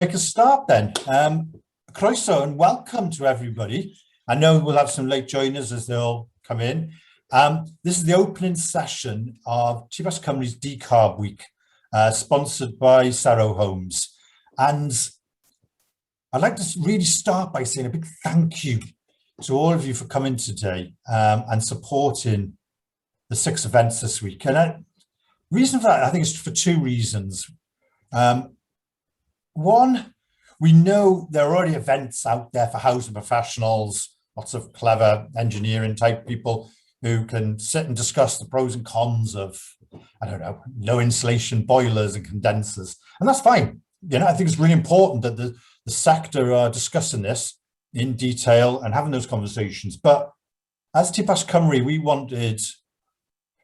Make a start then. Croeso and welcome to everybody. I know we'll have some late joiners as they'll come in. This is the opening session of Cymru's Decarb Week, sponsored by Cymru Homes. And I'd like to really start by saying a big thank you to all of you for coming today and supporting the 6 events this week. And the reason for that, I think, is for 2 reasons. One, we know there are already events out there for housing professionals, lots of clever engineering type people who can sit and discuss the pros and cons of, I don't know, low insulation boilers and condensers. And that's fine. You know, I think it's really important that the sector are discussing this in detail and having those conversations. But as Cymru, we wanted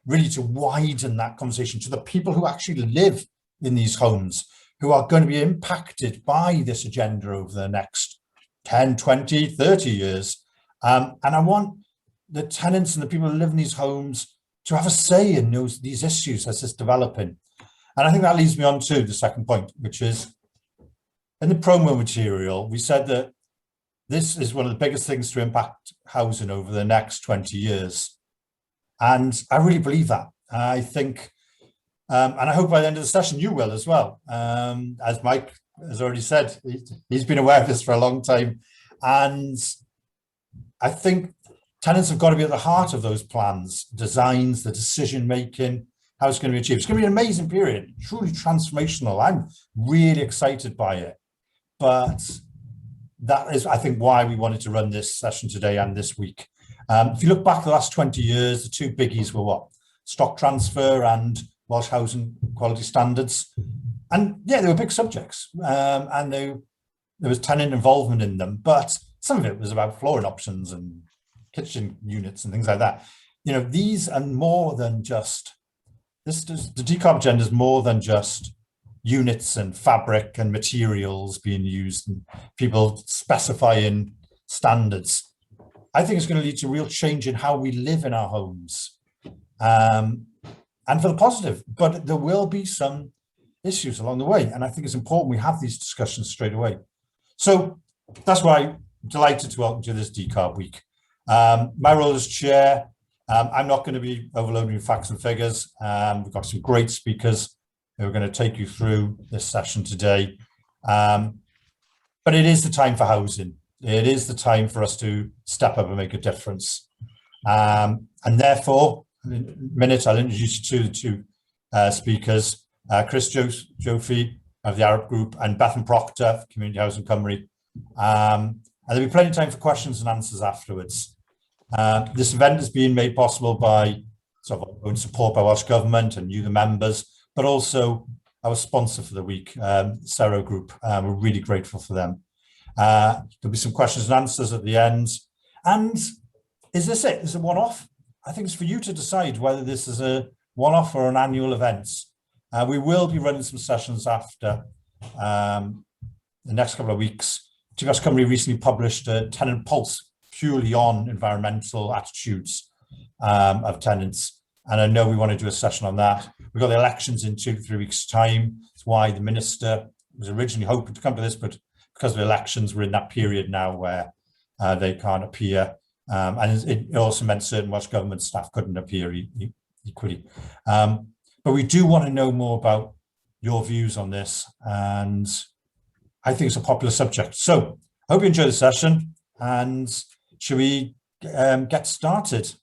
really to widen that conversation to the people who actually live in these homes, who are going to be impacted by this agenda over the next 10, 20, 30 years. And I want the tenants and the people who live in these homes to have a say in these issues as it's developing. And I think that leads me on to the second point, which is in the promo material, we said that this is one of the biggest things to impact housing over the next 20 years. And I really believe that. I think, and I hope by the end of the session you will as well. As Mike has already said, he's been aware of this for a long time. And I think tenants have got to be at the heart of those plans, designs, the decision making, how it's going to be achieved. It's going to be an amazing period, truly transformational. I'm really excited by it. But that is, I think, why we wanted to run this session today and this week. If you look back the last 20 years, the 2 biggies were what? Stock transfer and Welsh housing quality standards. And yeah, they were big subjects, and there was tenant involvement in them, but some of it was about flooring options and kitchen units and things like that. You know, these are more than just, the decarb agenda is more than just units and fabric and materials being used and people specifying standards. I think it's going to lead to real change in how we live in our homes. And for the positive, but there will be some issues along the way. And I think it's important we have these discussions straight away. So that's why I'm delighted to welcome you to this Decarb Week. My role as chair, I'm not going to be overloading you facts and figures. We've got some great speakers who are going to take you through this session today. But it is the time for housing. It is the time for us to step up and make a difference. And therefore, in a minute, I'll introduce you to the 2 speakers, Chris Jofi of the Arup group and Bethan Proctor, Community Housing Cymru. And there'll be plenty of time for questions and answers afterwards. This event is being made possible by sort of own support by Welsh Government and you, the members, but also our sponsor for the week, Cymru Group. We're really grateful for them. There'll be some questions and answers at the end. And is this it? Is it one-off? I think it's for you to decide whether this is a one-off or an annual event. We will be running some sessions after the next couple of weeks. Cymru recently published a tenant pulse purely on environmental attitudes of tenants. And I know we want to do a session on that. We've got the elections in 2 to 3 weeks' time. That's why the minister was originally hoping to come to this, but because of the elections, we're in that period now where they can't appear. And it also meant certain Welsh Government staff couldn't appear equally. But we do want to know more about your views on this. And I think it's a popular subject. So I hope you enjoy the session. And should we get started?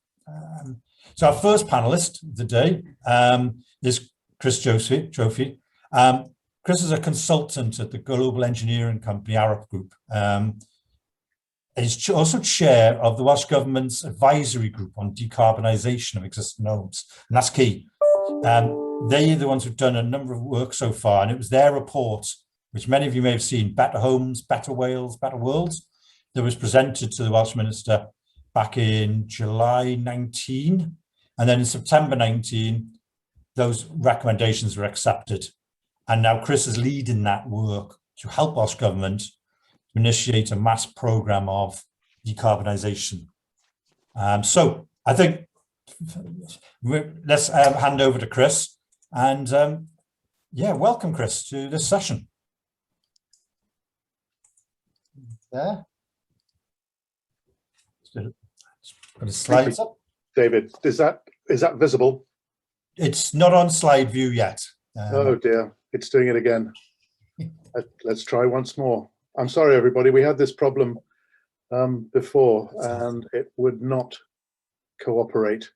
So our first panelist of the day is Chris Jofi. Chris is a consultant at the global engineering company Arup Group. He's also chair of the Welsh Government's advisory group on decarbonisation of existing homes. And that's key. They're the ones who've done a number of work so far. And it was their report, which many of you may have seen, Better Homes, Better Wales, Better Worlds, that was presented to the Welsh Minister back in July 19. And then in September 19, those recommendations were accepted. And now Chris is leading that work to help Welsh Government to initiate a mass programme of decarbonisation. So I think let's hand over to Chris and yeah, welcome Chris to this session. there. Put the Thank you, slides up. David. Is that visible? It's not on slide view yet. Oh dear, it's doing it again. Let's try once more. I'm sorry, everybody. We had this problem before, and it would not cooperate.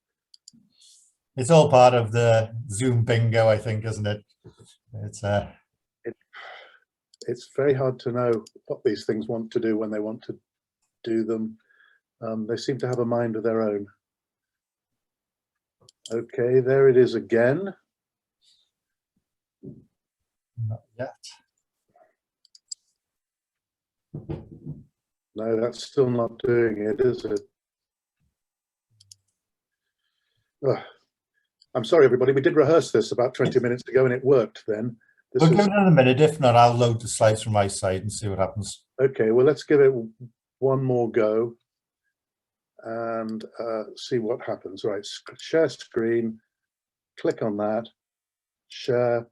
It's all part of the Zoom bingo, I think, isn't it? It's very hard to know what these things want to do when they want to do them. They seem to have a mind of their own. Okay, there it is again. Not yet. No, that's still not doing it, is it? Ugh. I'm sorry, everybody. We did rehearse this about 20 minutes ago, and it worked then. We'll give it another minute. If not, I'll load the slides from my side and see what happens. Okay, well, let's give it one more go and see what happens. Right, share screen, click on that, share,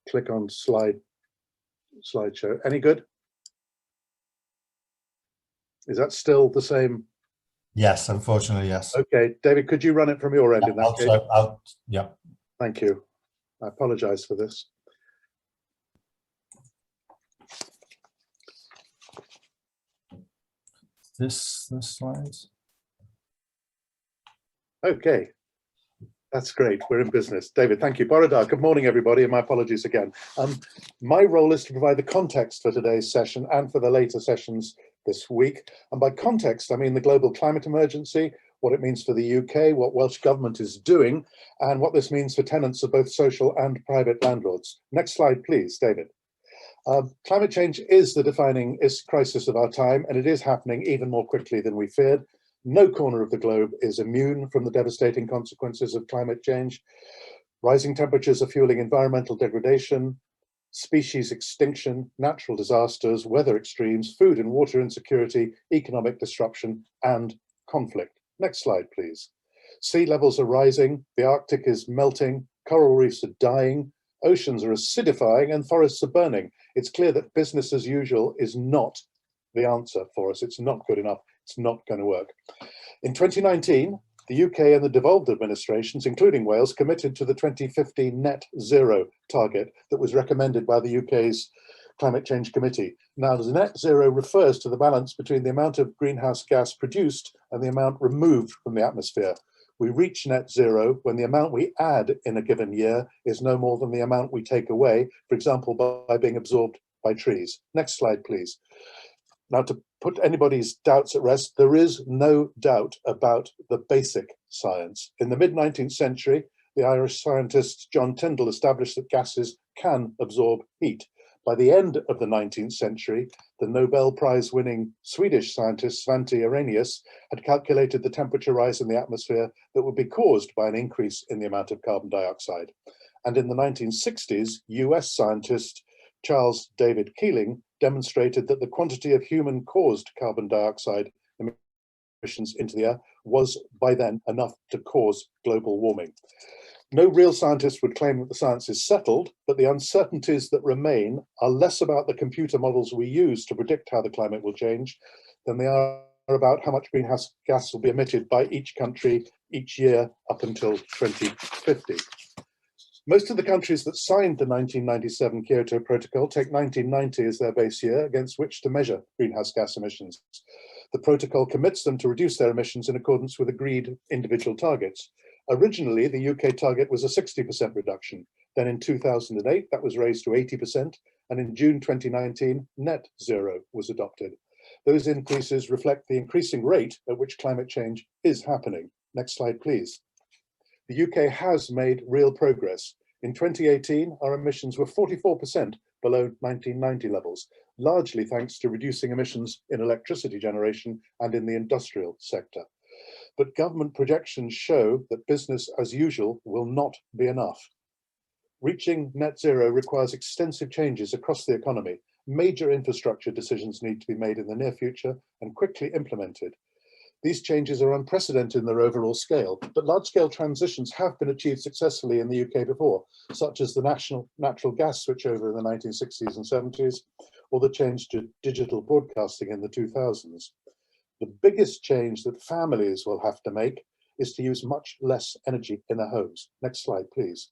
click on slideshow. Any good? Is that still the same? Yes, unfortunately, yes. Okay, David, could you run it from your end in that case? Yeah. Thank you. I apologize for this. This slides. Okay, that's great. We're in business. David, thank you. Borodar, good morning, everybody, and my apologies again. My role is to provide the context for today's session and for the later sessions this week. And by context, I mean the global climate emergency, what it means for the UK, what Welsh Government is doing, and what this means for tenants of both social and private landlords. Next slide, please, David. Climate change is the defining crisis of our time, and it is happening even more quickly than we feared. No corner of the globe is immune from the devastating consequences of climate change. Rising temperatures are fueling environmental degradation, species extinction, natural disasters, weather extremes, food and water insecurity, economic disruption, and conflict. Next slide, please. Sea levels are rising, the Arctic is melting, coral reefs are dying, oceans are acidifying, and forests are burning. It's clear that business as usual is not the answer for us. It's not good enough. It's not going to work. In 2019, the UK and the devolved administrations, including Wales, committed to the 2050 net zero target that was recommended by the UK's Climate Change Committee. Now, the net zero refers to the balance between the amount of greenhouse gas produced and the amount removed from the atmosphere. We reach net zero when the amount we add in a given year is no more than the amount we take away, for example, by being absorbed by trees. Next slide, please. Now, to put anybody's doubts at rest, there is no doubt about the basic science. In the mid-19th century, the Irish scientist John Tyndall established that gases can absorb heat. By the end of the 19th century, the Nobel Prize-winning Swedish scientist Svante Arrhenius had calculated the temperature rise in the atmosphere that would be caused by an increase in the amount of carbon dioxide. And in the 1960s, US scientist Charles David Keeling demonstrated that the quantity of human-caused carbon dioxide emissions into the air was by then enough to cause global warming. No real scientist would claim that the science is settled, but the uncertainties that remain are less about the computer models we use to predict how the climate will change than they are about how much greenhouse gas will be emitted by each country each year up until 2050. Most of the countries that signed the 1997 Kyoto Protocol take 1990 as their base year against which to measure greenhouse gas emissions. The protocol commits them to reduce their emissions in accordance with agreed individual targets. Originally, the UK target was a 60% reduction. Then in 2008, that was raised to 80%, and in June 2019, net zero was adopted. Those increases reflect the increasing rate at which climate change is happening. Next slide, please. The UK has made real progress. In 2018, our emissions were 44% below 1990 levels, largely thanks to reducing emissions in electricity generation and in the industrial sector. But government projections show that business as usual will not be enough. Reaching net zero requires extensive changes across the economy. Major infrastructure decisions need to be made in the near future and quickly implemented. These changes are unprecedented in their overall scale, but large-scale transitions have been achieved successfully in the UK before, such as the national natural gas switchover in the 1960s and 70s, or the change to digital broadcasting in the 2000s. The biggest change that families will have to make is to use much less energy in their homes. Next slide, please.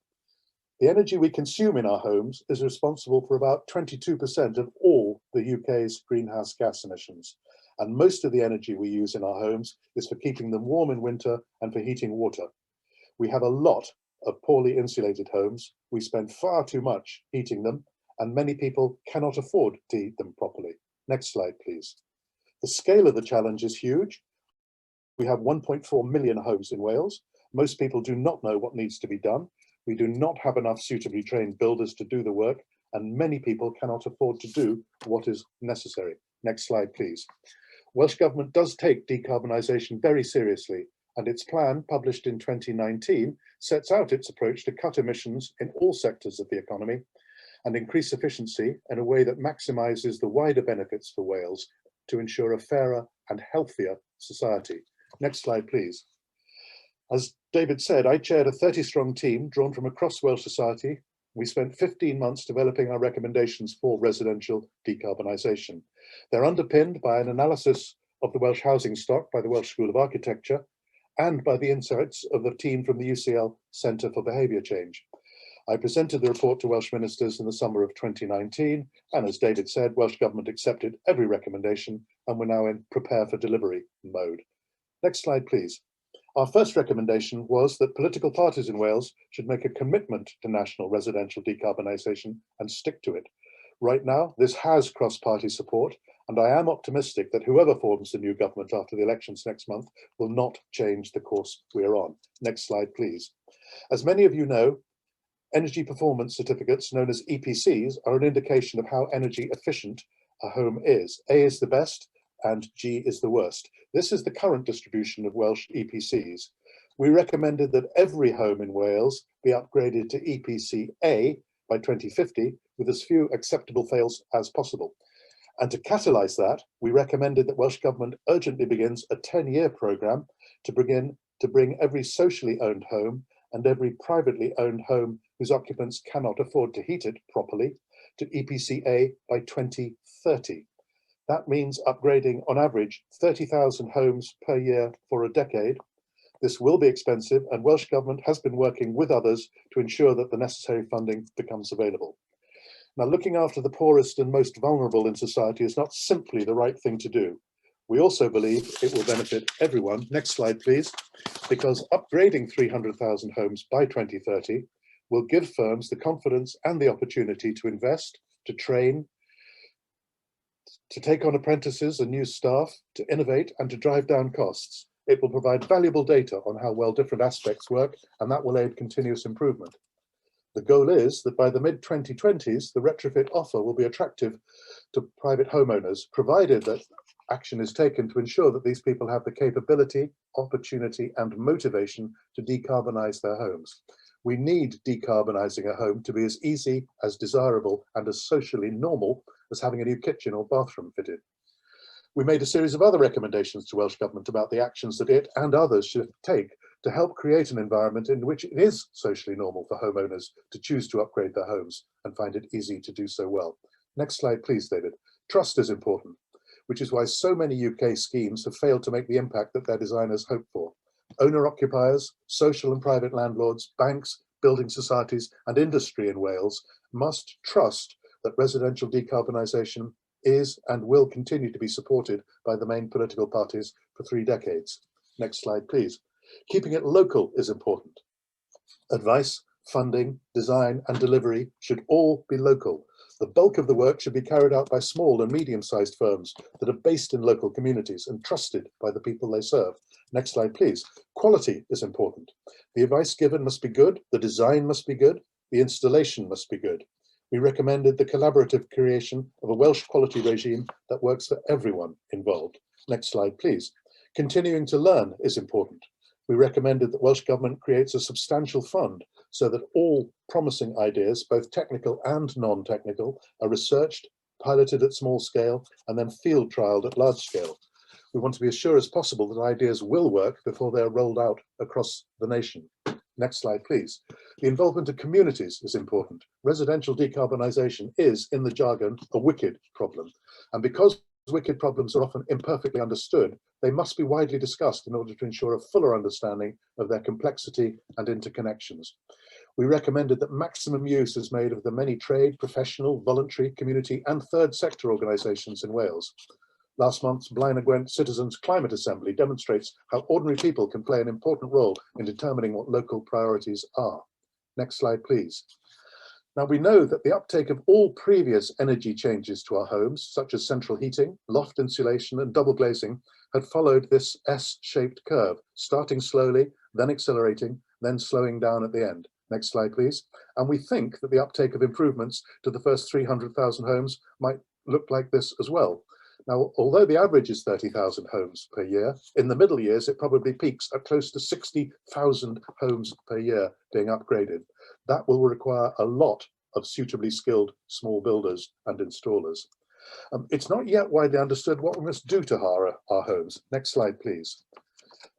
The energy we consume in our homes is responsible for about 22% of all the UK's greenhouse gas emissions. And most of the energy we use in our homes is for keeping them warm in winter and for heating water. We have a lot of poorly insulated homes. We spend far too much heating them, and many people cannot afford to heat them properly. Next slide, please. The scale of the challenge is huge. We have 1.4 million homes in Wales. Most people do not know what needs to be done. We do not have enough suitably trained builders to do the work, and many people cannot afford to do what is necessary. Next slide, please. Welsh Government does take decarbonisation very seriously, and its plan, published in 2019, sets out its approach to cut emissions in all sectors of the economy and increase efficiency in a way that maximises the wider benefits for Wales to ensure a fairer and healthier society. Next slide, please. As David said, I chaired a 30-strong team drawn from across Welsh society. We spent 15 months developing our recommendations for residential decarbonisation. They're underpinned by an analysis of the Welsh housing stock by the Welsh School of Architecture and by the insights of the team from the UCL Centre for Behaviour Change. I presented the report to Welsh ministers in the summer of 2019, and as David said, Welsh Government accepted every recommendation, and we're now in prepare for delivery mode. Next slide, please. Our first recommendation was that political parties in Wales should make a commitment to national residential decarbonisation and stick to it. Right now, this has cross-party support, and I am optimistic that whoever forms the new government after the elections next month will not change the course we are on. Next slide, please. As many of you know, energy performance certificates, known as EPCs, are an indication of how energy efficient a home is. A is the best and G is the worst. This is the current distribution of Welsh EPCs. We recommended that every home in Wales be upgraded to EPC A by 2050 with as few acceptable fails as possible. And to catalyse that, we recommended that Welsh Government urgently begins a 10-year programme to bring every socially owned home and every privately owned home whose occupants cannot afford to heat it properly to EPC A by 2030. That means upgrading on average 30,000 homes per year for a decade. This will be expensive, and Welsh Government has been working with others to ensure that the necessary funding becomes available. Now, looking after the poorest and most vulnerable in society is not simply the right thing to do. We also believe it will benefit everyone. Next slide, please. Because upgrading 300,000 homes by 2030 will give firms the confidence and the opportunity to invest, to train, to take on apprentices and new staff, to innovate and to drive down costs. It will provide valuable data on how well different aspects work, and that will aid continuous improvement. The goal is that by the mid-2020s, the retrofit offer will be attractive to private homeowners, provided that action is taken to ensure that these people have the capability, opportunity, and motivation to decarbonise their homes. We need decarbonising a home to be as easy, as desirable, and as socially normal as having a new kitchen or bathroom fitted. We made a series of other recommendations to Welsh Government about the actions that it and others should take to help create an environment in which it is socially normal for homeowners to choose to upgrade their homes and find it easy to do so well. Next slide, please, David. Trust is important, which is why so many UK schemes have failed to make the impact that their designers hoped for. Owner-occupiers, social and private landlords, banks, building societies, and industry in Wales must trust that residential decarbonisation is and will continue to be supported by the main political parties for 3 decades. Next slide, please. Keeping it local is important. Advice, funding, design, and delivery should all be local. The bulk of the work should be carried out by small and medium-sized firms that are based in local communities and trusted by the people they serve. Next slide, please. Quality is important. The advice given must be good, the design must be good, the installation must be good. We recommended the collaborative creation of a Welsh quality regime that works for everyone involved. Next slide, please. Continuing to learn is important. We recommended that Welsh Government creates a substantial fund so that all promising ideas, both technical and non-technical, are researched, piloted at small scale, and then field trialed at large scale. We want to be as sure as possible that ideas will work before they're rolled out across the nation. Next slide, please. The involvement of communities is important. Residential decarbonisation is, in the jargon, a wicked problem. And because wicked problems are often imperfectly understood, they must be widely discussed in order to ensure a fuller understanding of their complexity and interconnections. We recommended that maximum use is made of the many trade, professional, voluntary, community and third sector organisations in Wales. Last month's Blaen y Gwent Citizens Climate Assembly demonstrates how ordinary people can play an important role in determining what local priorities are. Next slide, please. Now, we know that the uptake of all previous energy changes to our homes, such as central heating, loft insulation and double glazing, had followed this S-shaped curve, starting slowly, then accelerating, then slowing down at the end. Next slide, please. And we think that the uptake of improvements to the first 300,000 homes might look like this as well. Now, although the average is 30,000 homes per year, in the middle years, it probably peaks at close to 60,000 homes per year being upgraded. That will require a lot of suitably skilled small builders and installers. It's not yet widely understood what we must do to our homes. Next slide, please.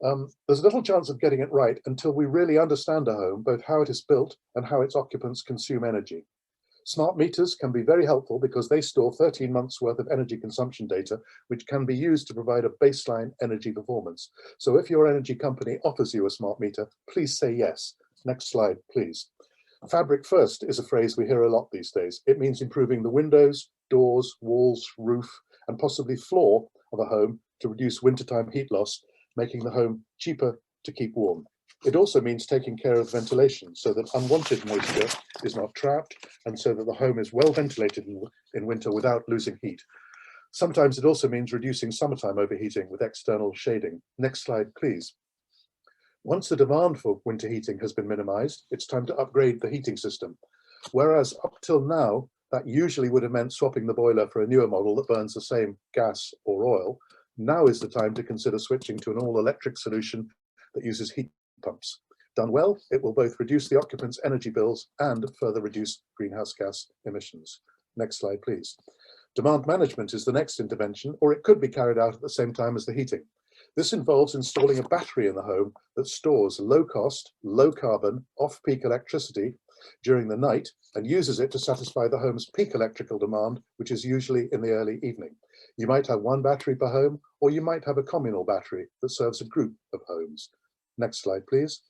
There's little chance of getting it right until we really understand a home, both how it is built and how its occupants consume energy. Smart meters can be very helpful because they store 13 months worth of energy consumption data, which can be used to provide a baseline energy performance. So if your energy company offers you a smart meter, please say yes. Next slide, please. Fabric first is a phrase we hear a lot these days. It means improving the windows, doors, walls, roof, and possibly floor of a home to reduce wintertime heat loss, making the home cheaper to keep warm. It also means taking care of ventilation so that unwanted moisture is not trapped and so that the home is well ventilated in winter without losing heat. Sometimes it also means reducing summertime overheating with external shading. Next slide, please. Once the demand for winter heating has been minimized, it's time to upgrade the heating system. Whereas up till now, that usually would have meant swapping the boiler for a newer model that burns the same gas or oil, now is the time to consider switching to an all-electric solution that uses heat pumps. Done well, it will both reduce the occupants' energy bills and further reduce greenhouse gas emissions. Next slide, please. Demand management is the next intervention, or it could be carried out at the same time as the heating. This involves installing a battery in the home that stores low-cost, low-carbon, off-peak electricity during the night and uses it to satisfy the home's peak electrical demand, which is usually in the early evening. You might have one battery per home, or you might have a communal battery that serves a group of homes. Next slide, please.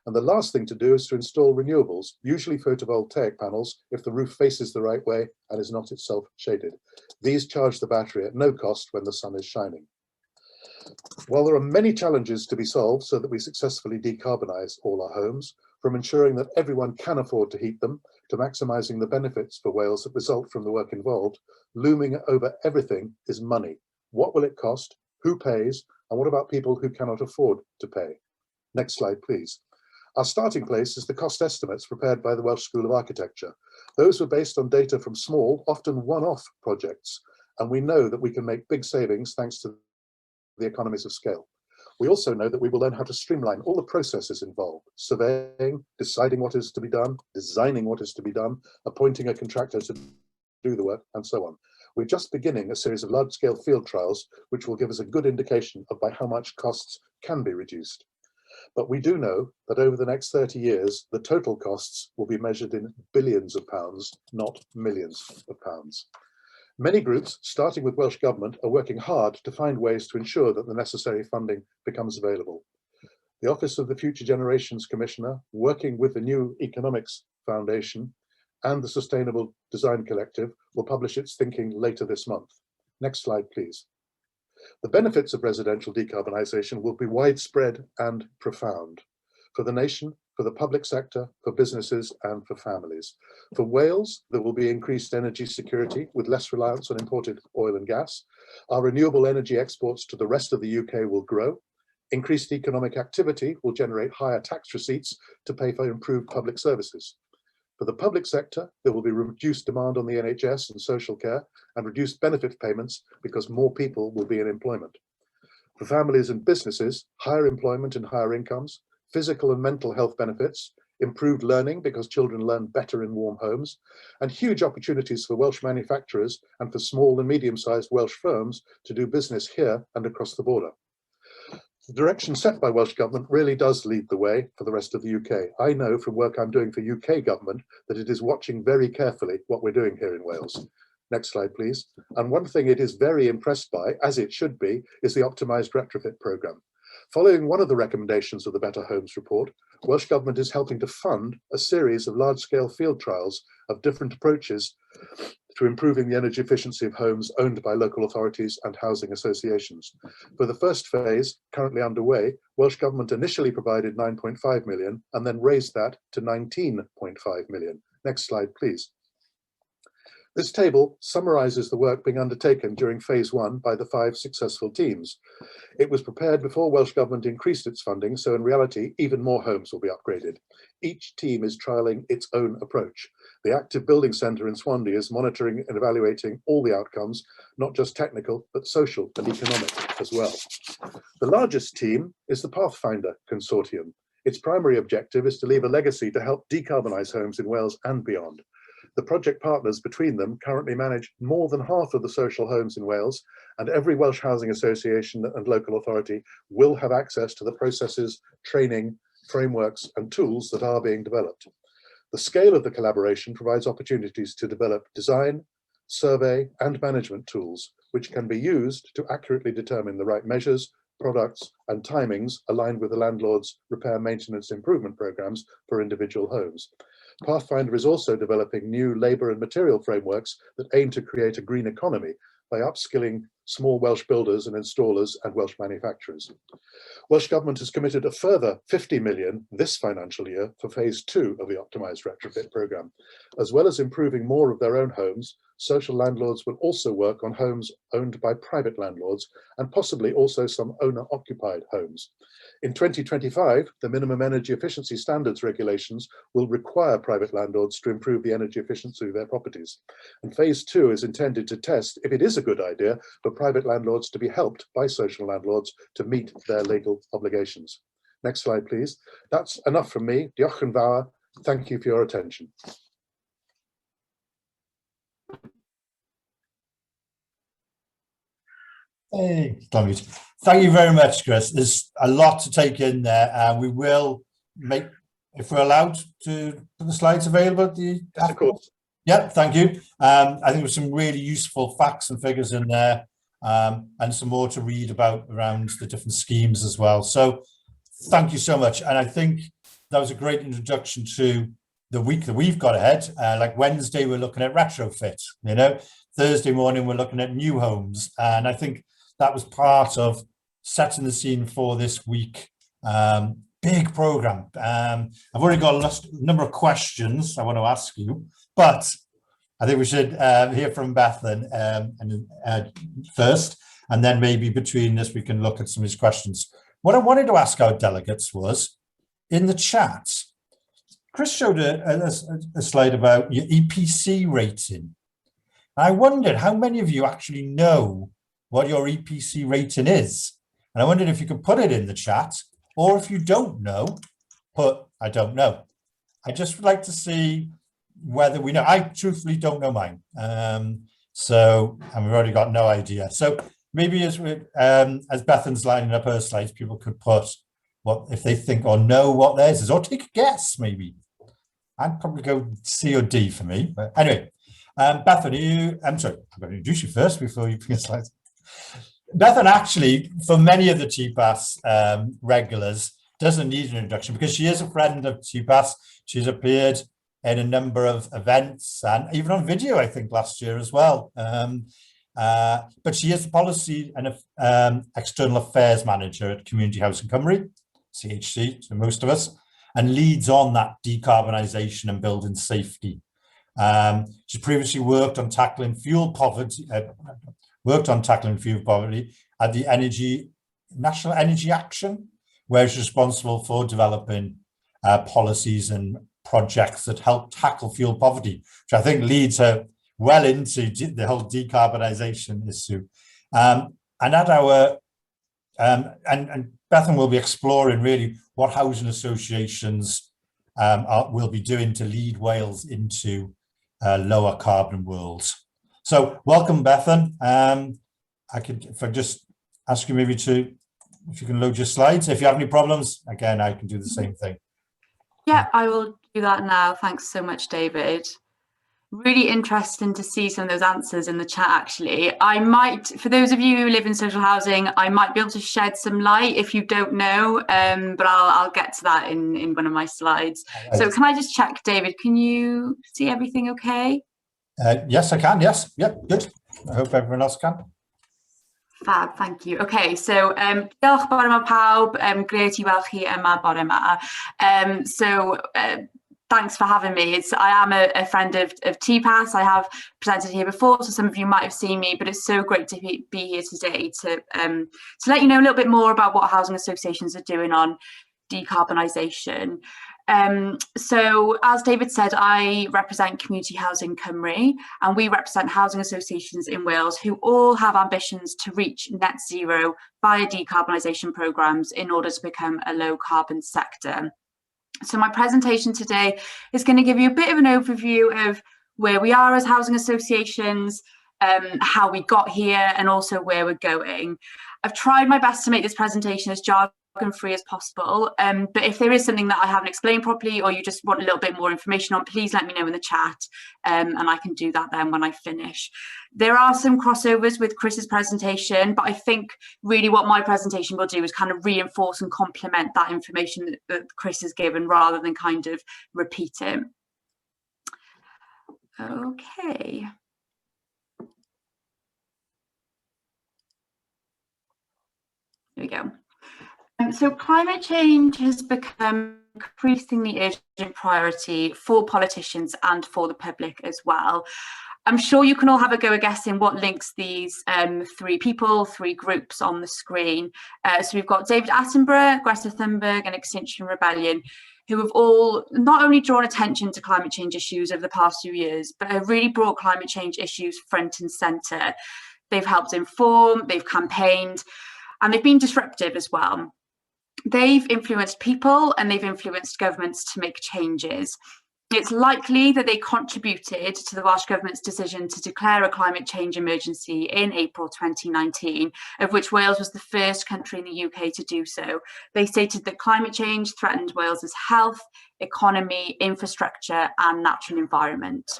And the last thing to do is to install renewables, usually photovoltaic panels, if the roof faces the right way and is not itself shaded. These charge the battery at no cost when the sun is shining. While there are many challenges to be solved so that we successfully decarbonise all our homes, from ensuring that everyone can afford to heat them, to maximising the benefits for Wales that result from the work involved, looming over everything is money. What will it cost? Who pays? And what about people who cannot afford to pay? Next slide, please. Our starting place is the cost estimates prepared by the Welsh School of Architecture. Those were based on data from small, often one-off projects, and we know that we can make big savings thanks to the economies of scale. We also know that we will learn how to streamline all the processes involved: surveying, deciding what is to be done, designing what is to be done, appointing a contractor to do the work, and so on. We're just beginning a series of large-scale field trials, which will give us a good indication of by how much costs can be reduced. But we do know that over the next 30 years, the total costs will be measured in billions of pounds, not millions of pounds. Many groups, starting with Welsh Government, are working hard to find ways to ensure that the necessary funding becomes available. The Office of the Future Generations Commissioner, working with the New Economics Foundation and the Sustainable Design Collective, will publish its thinking later this month. Next slide, please. The benefits of residential decarbonisation will be widespread and profound for the nation, for the public sector, for businesses and for families. For Wales, there will be increased energy security with less reliance on imported oil and gas. Our renewable energy exports to the rest of the UK will grow. Increased economic activity will generate higher tax receipts to pay for improved public services. For the public sector, there will be reduced demand on the NHS and social care and reduced benefit payments because more people will be in employment. For families and businesses, higher employment and higher incomes, physical and mental health benefits, improved learning because children learn better in warm homes, and huge opportunities for Welsh manufacturers and for small and medium-sized Welsh firms to do business here and across the border. The direction set by Welsh Government really does lead the way for the rest of the UK. I know from work I'm doing for UK Government that it is watching very carefully what we're doing here in Wales. Next slide, please. And one thing it is very impressed by, as it should be, is the optimised retrofit programme. Following one of the recommendations of the Better Homes report, Welsh Government is helping to fund a series of large-scale field trials of different approaches to improving the energy efficiency of homes owned by local authorities and housing associations. For the first phase, currently underway, Welsh Government initially provided 9.5 million and then raised that to 19.5 million. Next slide, please. This table summarises the work being undertaken during phase 1 by the 5 successful teams. It was prepared before Welsh Government increased its funding, so in reality, even more homes will be upgraded. Each team is trialling its own approach. The Active Building Centre in Swansea is monitoring and evaluating all the outcomes, not just technical, but social and economic as well. The largest team is the Pathfinder Consortium. Its primary objective is to leave a legacy to help decarbonise homes in Wales and beyond. The project partners between them currently manage more than half of the social homes in Wales, and every Welsh housing association and local authority will have access to the processes, training, frameworks and tools that are being developed. The scale of the collaboration provides opportunities to develop design, survey and management tools, which can be used to accurately determine the right measures, products and timings aligned with the landlord's repair, maintenance, improvement programmes for individual homes. Pathfinder is also developing new labour and material frameworks that aim to create a green economy by upskilling small Welsh builders and installers and Welsh manufacturers. Welsh Government has committed a further 50 million this financial year for phase 2 of the optimised retrofit programme. As well as improving more of their own homes, social landlords will also work on homes owned by private landlords and possibly also some owner-occupied homes. In 2025, the minimum energy efficiency standards regulations will require private landlords to improve the energy efficiency of their properties. And phase 2 is intended to test if it is a good idea for private landlords to be helped by social landlords to meet their legal obligations. Next slide, please. That's enough from me. Diolch yn fawr. Thank you for your attention. Hey, thank you very much, Chris. There's a lot to take in there, and we will make, if we're allowed to put the slides available at the. Yes, of course. Yeah, thank you. I think there's some really useful facts and figures in there, and some more to read about around the different schemes as well. So thank you so much. And I think that was a great introduction to the week that we've got ahead. Like Wednesday, we're looking at retrofit, you know, Thursday morning, we're looking at new homes. And I think that was part of setting the scene for this week. Big program. I've already got a number of questions I want to ask you, but I think we should hear from Bethan first, and then maybe between us we can look at some of these questions. What I wanted to ask our delegates was, in the chat, Chris showed a slide about your EPC rating. I wondered how many of you actually know what your EPC rating is. And I wondered if you could put it in the chat, or if you don't know, put, I don't know. I just would like to see whether we know. I truthfully don't know mine. And we've already got no idea. So maybe as Bethan's lining up her slides, people could put what, if they think or know what theirs is, or take a guess maybe. I'd probably go C or D for me. But anyway, Bethan, I'm sorry, I'm going to introduce you first before you bring a slide. Bethan actually, for many of the TPAS regulars, doesn't need an introduction because she is a friend of TPAS. She's appeared in a number of events and even on video, I think, last year as well. But she is the policy and external affairs manager at Community Housing Cymru, CHC, to most of us, and leads on that decarbonisation and building safety. She previously worked on tackling fuel poverty. At the National Energy Action, where she's responsible for developing policies and projects that help tackle fuel poverty, which I think leads her well into the whole decarbonisation issue. And at our and Bethan will be exploring really what housing associations will be doing to lead Wales into lower carbon worlds. So welcome, Bethan. If I just ask you maybe if you can load your slides. If you have any problems, again, I can do the same thing. Yeah, I will do that now. Thanks so much, David. Really interesting to see some of those answers in the chat, actually. I might, for those of you who live in social housing, I might be able to shed some light if you don't know, but I'll get to that in one of my slides. Right. So can I just check, David, can you see everything okay? Yes, I can, yes. Yep, good. I hope everyone else can. Fab, thank you. Okay, so diolch bore yma pawb, grêt I weld chi yma bore yma. Thanks for having me. I am a friend of TPAS. I have presented here before, so some of you might have seen me, but it's so great to be here today to let you know a little bit more about what housing associations are doing on decarbonisation. So as David said, I represent Community Housing Cymru, and we represent housing associations in Wales who all have ambitions to reach net zero via decarbonisation programmes in order to become a low carbon sector. So my presentation today is going to give you a bit of an overview of where we are as housing associations, how we got here, and also where we're going. I've tried my best to make this presentation as jargon-free as possible, but if there is something that I haven't explained properly or you just want a little bit more information on, please let me know in the chat, and I can do that then when I finish. There are some crossovers with Chris's presentation, but I think really what my presentation will do is kind of reinforce and complement that information that Chris has given rather than kind of repeat it. Okay. There we go. So climate change has become increasingly urgent priority for politicians and for the public as well. I'm sure you can all have a go at guessing what links these three groups on the screen. So we've got David Attenborough, Greta Thunberg and Extinction Rebellion, who have all not only drawn attention to climate change issues over the past few years, but have really brought climate change issues front and centre. They've helped inform, they've campaigned, and they've been disruptive as well. They've influenced people and they've influenced governments to make changes. It's likely that they contributed to the Welsh Government's decision to declare a climate change emergency in April 2019, of which Wales was the first country in the UK to do so. They stated that climate change threatened Wales's health, economy, infrastructure and natural environment.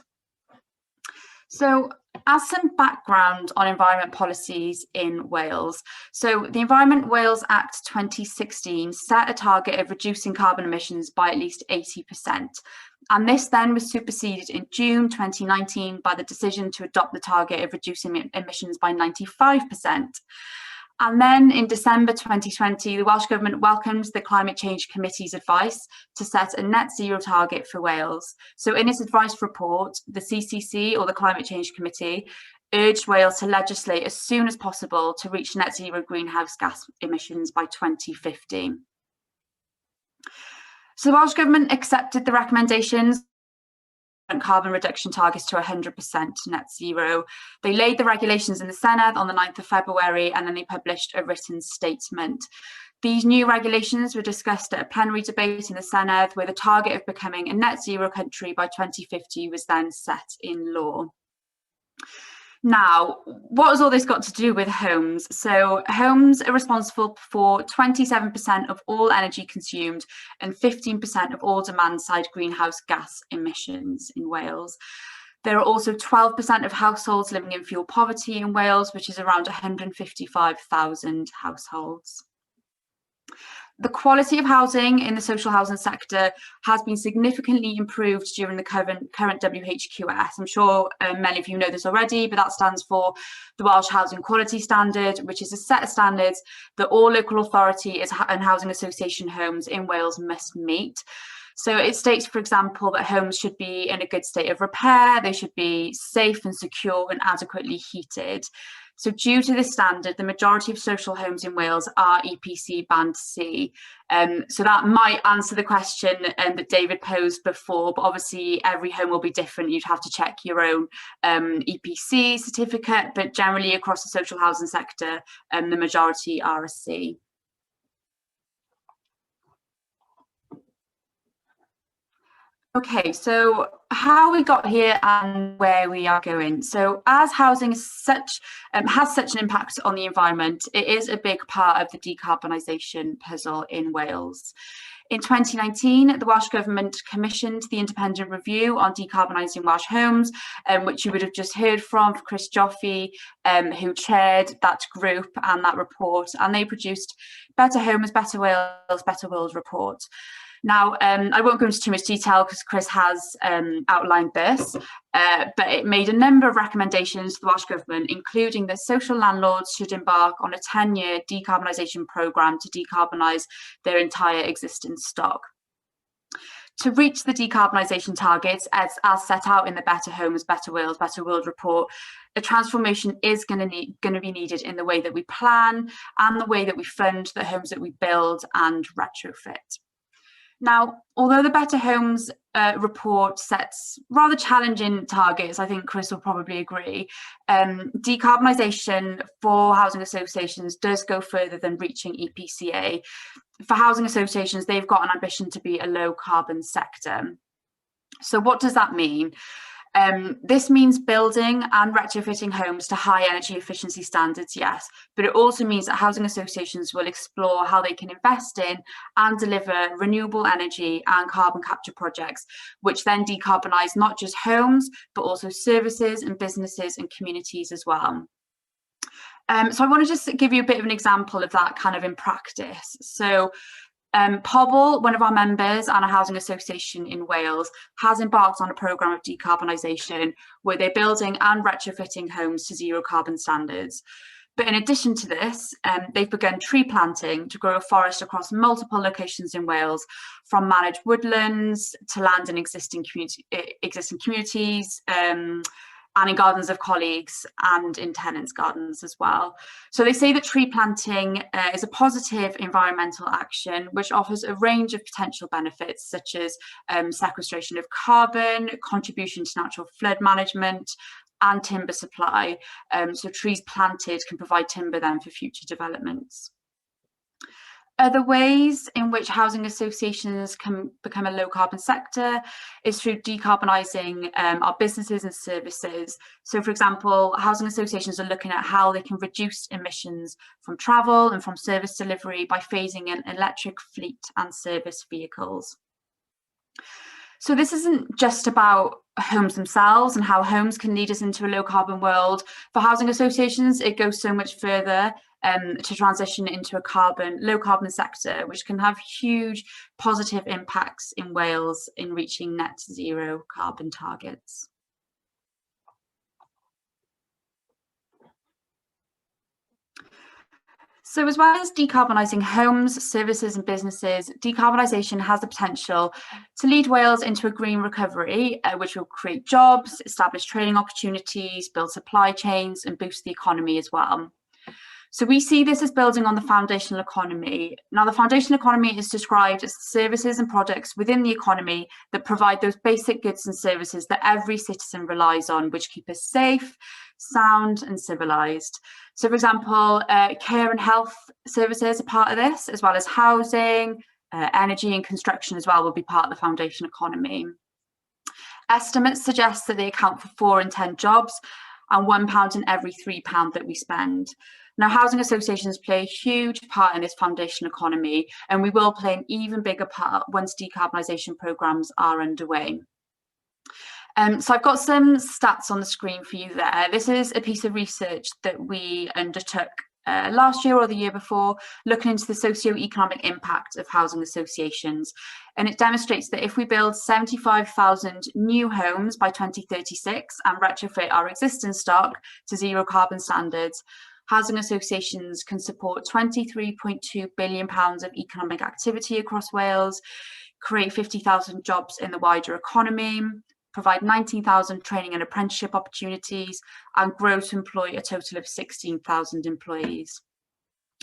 So, as some background on environment policies in Wales, so the Environment Wales Act 2016 set a target of reducing carbon emissions by at least 80%. And this then was superseded in June 2019 by the decision to adopt the target of reducing emissions by 95%. And then in December 2020, the Welsh Government welcomed the Climate Change Committee's advice to set a net zero target for Wales. So in its advice report, the CCC, or the Climate Change Committee, urged Wales to legislate as soon as possible to reach net zero greenhouse gas emissions by 2050. So the Welsh Government accepted the recommendations carbon reduction targets to 100% net zero. They laid the regulations in the Senedd on the 9th of February and then they published a written statement. These new regulations were discussed at a plenary debate in the Senedd where the target of becoming a net zero country by 2050 was then set in law. Now, what has all this got to do with homes? So homes are responsible for 27% of all energy consumed and 15% of all demand-side greenhouse gas emissions in Wales. There are also 12% of households living in fuel poverty in Wales, which is around 155,000 households. The quality of housing in the social housing sector has been significantly improved during the current WHQS. I'm sure many of you know this already, but that stands for the Welsh Housing Quality Standard, which is a set of standards that all local authorities and housing association homes in Wales must meet. So it states, for example, that homes should be in a good state of repair, they should be safe and secure and adequately heated. So due to this standard, the majority of social homes in Wales are EPC Band C. So that might answer the question that David posed before, but obviously every home will be different. You'd have to check your own EPC certificate, but generally across the social housing sector, the majority are a C. Okay, so how we got here and where we are going. So as housing is has such an impact on the environment, it is a big part of the decarbonisation puzzle in Wales. In 2019, the Welsh Government commissioned the independent review on decarbonising Welsh homes, which you would have just heard from Chris Joffe, who chaired that group and that report, and they produced Better Homes, Better Wales, Better World report. Now, I won't go into too much detail because Chris has outlined this, but it made a number of recommendations to the Welsh Government, including that social landlords should embark on a 10-year decarbonisation programme to decarbonise their entire existing stock. To reach the decarbonisation targets as set out in the Better Homes, Better Wales, Better World report, a transformation is going to be needed in the way that we plan and the way that we fund the homes that we build and retrofit. Now, although the Better Homes report sets rather challenging targets, I think Chris will probably agree, decarbonisation for housing associations does go further than reaching EPCA. For housing associations, they've got an ambition to be a low carbon sector. So what does that mean? This means building and retrofitting homes to high energy efficiency standards, yes, but it also means that housing associations will explore how they can invest in and deliver renewable energy and carbon capture projects, which then decarbonise not just homes, but also services and businesses and communities as well. So I want to just give you a bit of an example of that kind of in practice. So Pobl, one of our members and a housing association in Wales, has embarked on a programme of decarbonisation where they're building and retrofitting homes to zero carbon standards. But in addition to this, they've begun tree planting to grow a forest across multiple locations in Wales, from managed woodlands to land in existing communities, and in gardens of colleagues and in tenants' gardens as well. So they say that tree planting is a positive environmental action which offers a range of potential benefits such as sequestration of carbon, contribution to natural flood management, and timber supply. So trees planted can provide timber then for future developments. Other ways in which housing associations can become a low carbon sector is through decarbonising our businesses and services. So for example, housing associations are looking at how they can reduce emissions from travel and from service delivery by phasing in electric fleet and service vehicles. So this isn't just about homes themselves and how homes can lead us into a low carbon world. For housing associations, it goes so much further to transition into a low carbon sector, which can have huge positive impacts in Wales in reaching net zero carbon targets. So as well as decarbonising homes, services and businesses, decarbonisation has the potential to lead Wales into a green recovery, which will create jobs, establish training opportunities, build supply chains and boost the economy as well. So we see this as building on the foundational economy. Now, the foundational economy is described as services and products within the economy that provide those basic goods and services that every citizen relies on, which keep us safe, sound and civilised. So, for example, care and health services are part of this, as well as housing, energy and construction as well will be part of the foundation economy. Estimates suggest that they account for 4 in 10 jobs and £1 in every £3 that we spend. Now, housing associations play a huge part in this foundation economy, and we will play an even bigger part once decarbonisation programmes are underway. So I've got some stats on the screen for you there. This is a piece of research that we undertook last year or the year before, looking into the socio-economic impact of housing associations. And it demonstrates that if we build 75,000 new homes by 2036 and retrofit our existing stock to zero carbon standards, housing associations can support £23.2 billion of economic activity across Wales, create 50,000 jobs in the wider economy, provide 19,000 training and apprenticeship opportunities, and grow to employ a total of 16,000 employees.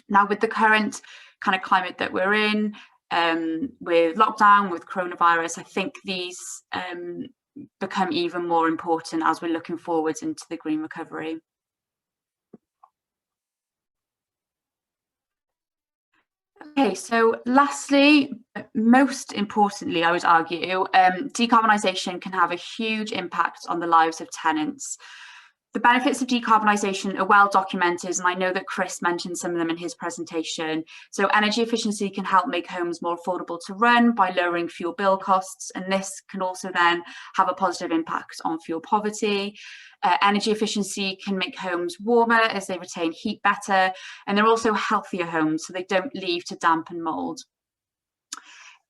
Now, with the current kind of climate that we're in, with lockdown, with coronavirus, I think these become even more important as we're looking forwards into the green recovery. Okay, Okay, so lastly, most importantly, I would argue, decarbonisation can have a huge impact on the lives of tenants. The benefits of decarbonisation are well documented, and I know that Chris mentioned some of them in his presentation. So energy efficiency can help make homes more affordable to run by lowering fuel bill costs, and this can also then have a positive impact on fuel poverty. Energy efficiency can make homes warmer as they retain heat better, and they're also healthier homes, so they don't leave to damp and mould.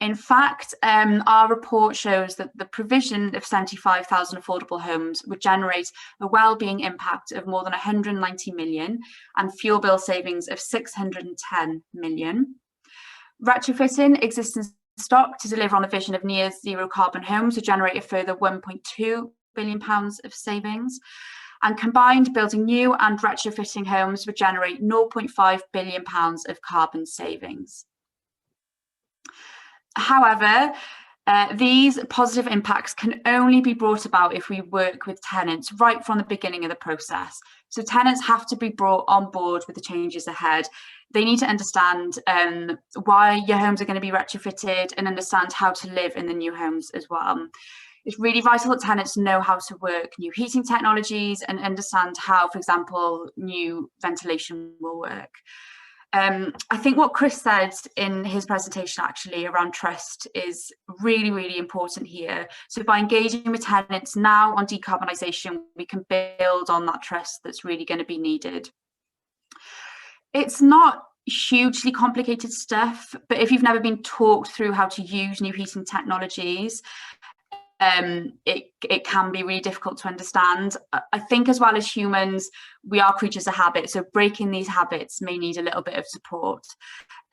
In fact, our report shows that the provision of 75,000 affordable homes would generate a well-being impact of more than 190 million and fuel bill savings of 610 million. Retrofitting existing stock to deliver on the vision of near zero carbon homes would generate a further £1.2 billion of savings. And combined, building new and retrofitting homes would generate £0.5 billion of carbon savings. However, these positive impacts can only be brought about if we work with tenants right from the beginning of the process. So tenants have to be brought on board with the changes ahead. They need to understand why your homes are going to be retrofitted and understand how to live in the new homes as well. It's really vital that tenants know how to work new heating technologies and understand how, for example, new ventilation will work. I think what Chris said in his presentation actually around trust is really, really important here. So by engaging with tenants now on decarbonisation, we can build on that trust that's really going to be needed. It's not hugely complicated stuff, but if you've never been talked through how to use new heating technologies, it can be really difficult to understand. I think as well as humans, we are creatures of habit, so breaking these habits may need a little bit of support.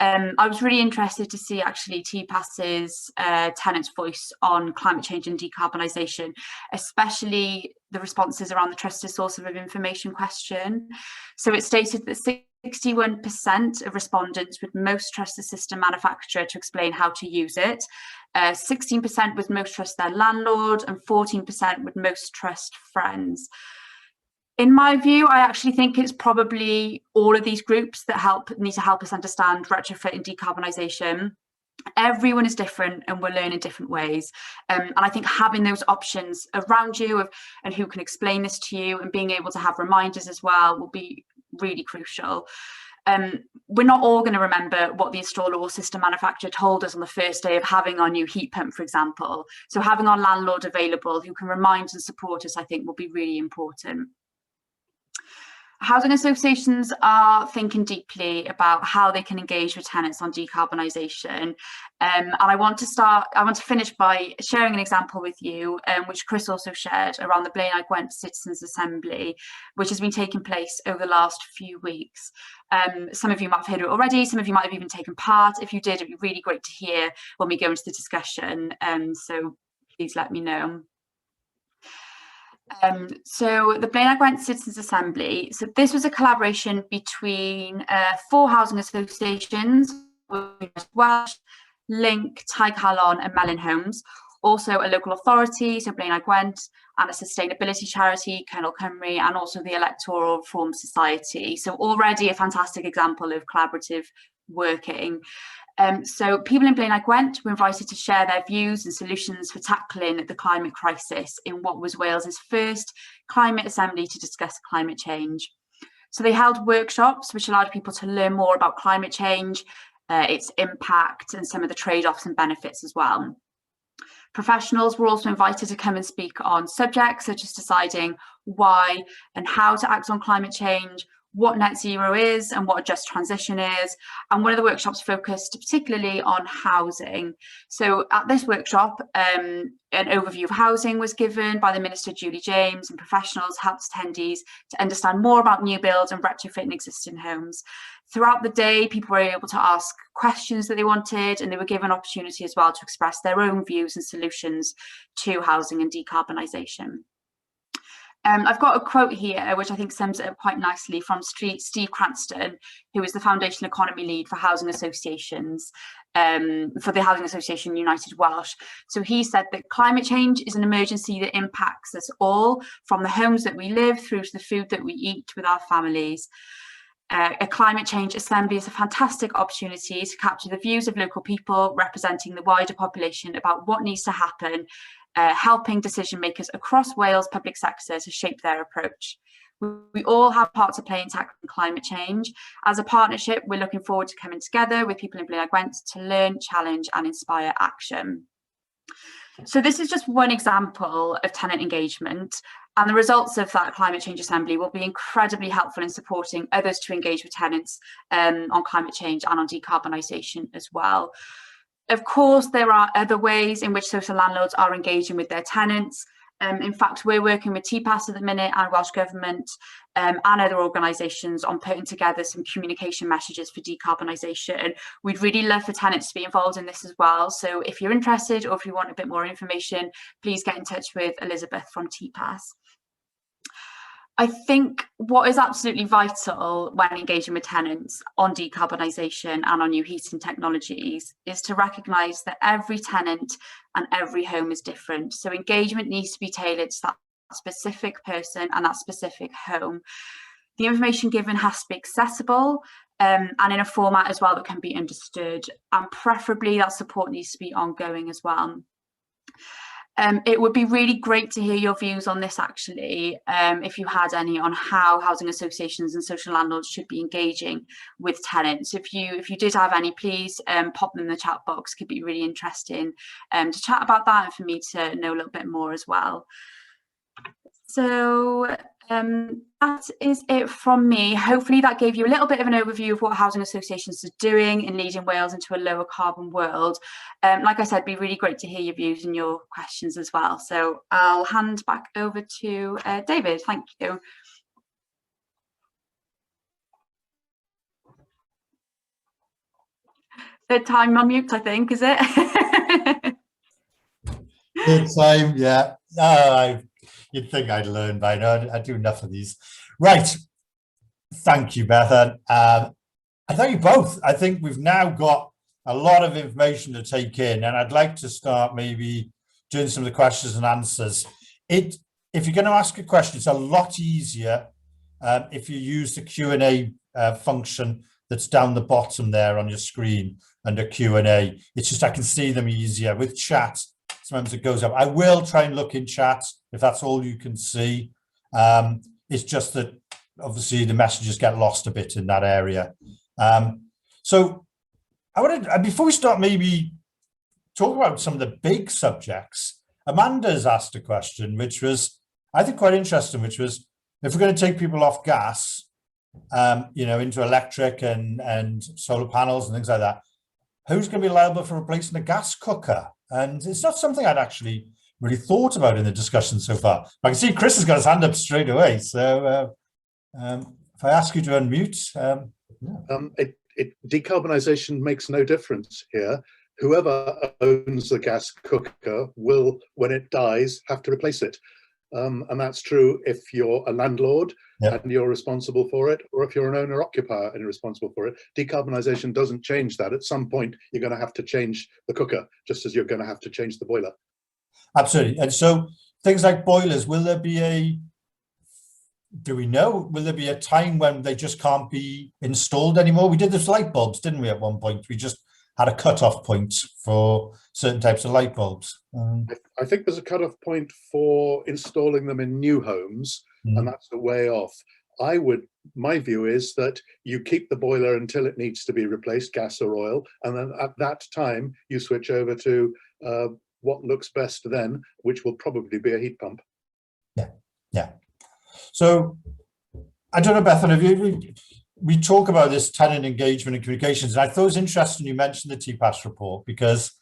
I was really interested to see actually TPAS's tenants' voice on climate change and decarbonisation, especially the responses around the trusted source of information question. So it stated that 61% of respondents would most trust the system manufacturer to explain how to use it. 16% would most trust their landlord, and 14% would most trust friends. In my view, I actually think it's probably all of these groups that need to help us understand retrofit and decarbonisation. Everyone is different and we'll learn in different ways. And I think having those options around you and who can explain this to you and being able to have reminders as well will be really crucial. We're not all going to remember what the installer or system manufacturer told us on the first day of having our new heat pump, for example. So having our landlord available who can remind and support us, I think, will be really important. Housing associations are thinking deeply about how they can engage with tenants on decarbonisation. And I want to finish by sharing an example with you, which Chris also shared around the Blaenau Gwent Citizens Assembly, which has been taking place over the last few weeks. Some of you might have heard it already, some of you might have even taken part. If you did, it'd be really great to hear when we go into the discussion. So please let me know. So the Blaenau Gwent Citizens Assembly, so this was a collaboration between 4 housing associations, Welsh, Link, Tai Calon and Melyn Homes, also a local authority, so Blaenau Gwent, and a sustainability charity, Cyngor Cymru, and also the Electoral Reform Society. So already a fantastic example of collaborative working. So people in Blaenau Gwent were invited to share their views and solutions for tackling the climate crisis in what was Wales's first climate assembly to discuss climate change. So they held workshops which allowed people to learn more about climate change, its impact and some of the trade-offs and benefits as well. Professionals were also invited to come and speak on subjects such as deciding why and how to act on climate change, what net zero is and what a just transition is. And one of the workshops focused particularly on housing. So at this workshop, an overview of housing was given by the Minister Julie James, and professionals helped attendees to understand more about new builds and retrofitting existing homes. Throughout the day, people were able to ask questions that they wanted, and they were given opportunity as well to express their own views and solutions to housing and decarbonisation. I've got a quote here, which I think sums it up quite nicely, from Steve Cranston, who is the Foundation Economy Lead for Housing Associations, for the Housing Association United Welsh. So he said that climate change is an emergency that impacts us all, from the homes that we live through to the food that we eat with our families. A climate change assembly is a fantastic opportunity to capture the views of local people representing the wider population about what needs to happen, helping decision makers across Wales public sector to shape their approach. We all have part to play in tackling climate change. As a partnership, we're looking forward to coming together with people in Blaenau Gwent to learn, challenge and inspire action. So this is just one example of tenant engagement, and the results of that climate change assembly will be incredibly helpful in supporting others to engage with tenants on climate change and on decarbonisation as well. Of course, there are other ways in which social landlords are engaging with their tenants. In fact, we're working with TPAS at the minute and Welsh Government and other organisations on putting together some communication messages for decarbonisation. We'd really love for tenants to be involved in this as well. So if you're interested or if you want a bit more information, please get in touch with Elizabeth from TPAS. I think what is absolutely vital when engaging with tenants on decarbonisation and on new heating technologies is to recognise that every tenant and every home is different. So engagement needs to be tailored to that specific person and that specific home. The information given has to be accessible and in a format as well that can be understood, and preferably that support needs to be ongoing as well. It would be really great to hear your views on this, actually, if you had any, on how housing associations and social landlords should be engaging with tenants. If you did have any, please pop them in the chat box. Could be really interesting to chat about that and for me to know a little bit more as well. So that is it from me. Hopefully that gave you a little bit of an overview of what housing associations are doing in leading Wales into a lower carbon world. Like I said, it'd be really great to hear your views and your questions as well. So I'll hand back over to David. Thank you. Third time on mute, I think, is it? Third time, yeah. You'd think I'd learn by now. I do enough of these. Right. Thank you, Bethan. And thank you both. I think we've now got a lot of information to take in, and I'd like to start maybe doing some of the questions and answers. If you're going to ask a question, it's a lot easier if you use the Q&A function that's down the bottom there on your screen under Q&A. It's just I can see them easier. With chat, sometimes it goes up. I will try and look in chat if that's all you can see. It's just that obviously the messages get lost a bit in that area. So I wanted, before we start, maybe talk about some of the big subjects. Amanda's asked a question, which was, I think, quite interesting, which was, if we're going to take people off gas, you know, into electric and solar panels and things like that, who's going to be liable for replacing a gas cooker? And it's not something I'd actually really thought about in the discussion so far. I can see Chris has got his hand up straight away. So if I ask you to unmute. Decarbonisation makes no difference here. Whoever owns the gas cooker will, when it dies, have to replace it. And that's true if you're a landlord and you're responsible for it, or if you're an owner-occupier and you're responsible for it. Decarbonisation doesn't change that. At some point, you're going to have to change the cooker, just as you're going to have to change the boiler. Absolutely. And so things like boilers, will there be do we know, will there be a time when they just can't be installed anymore? We did this light bulbs, didn't we, at one point? We just had a cut-off point for certain types of light bulbs. I think there's a cut-off point for installing them in new homes, and that's a way off. My view is that you keep the boiler until it needs to be replaced, gas or oil, and then at that time you switch over to what looks best then, which will probably be a heat pump. Yeah. So I don't know, Bethan, we talk about this tenant engagement and communications, and I thought it was interesting you mentioned the TPAS report, because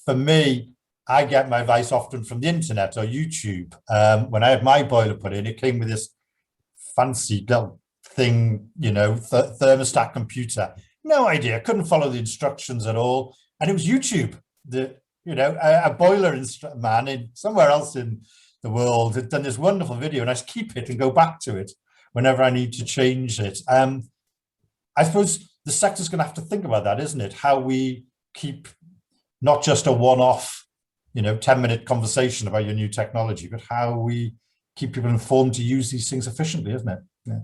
for me, I get my advice often from the internet or YouTube. When I had my boiler put in, it came with this fancy little thing, you know, thermostat computer. No idea, couldn't follow the instructions at all. And it was YouTube, a boiler man in somewhere else in the world had done this wonderful video, and I just keep it and go back to it whenever I need to change it. I suppose the sector's going to have to think about that, isn't it? How we keep not just a one-off, 10-minute conversation about your new technology, but how we keep people informed to use these things efficiently, isn't it? Yeah.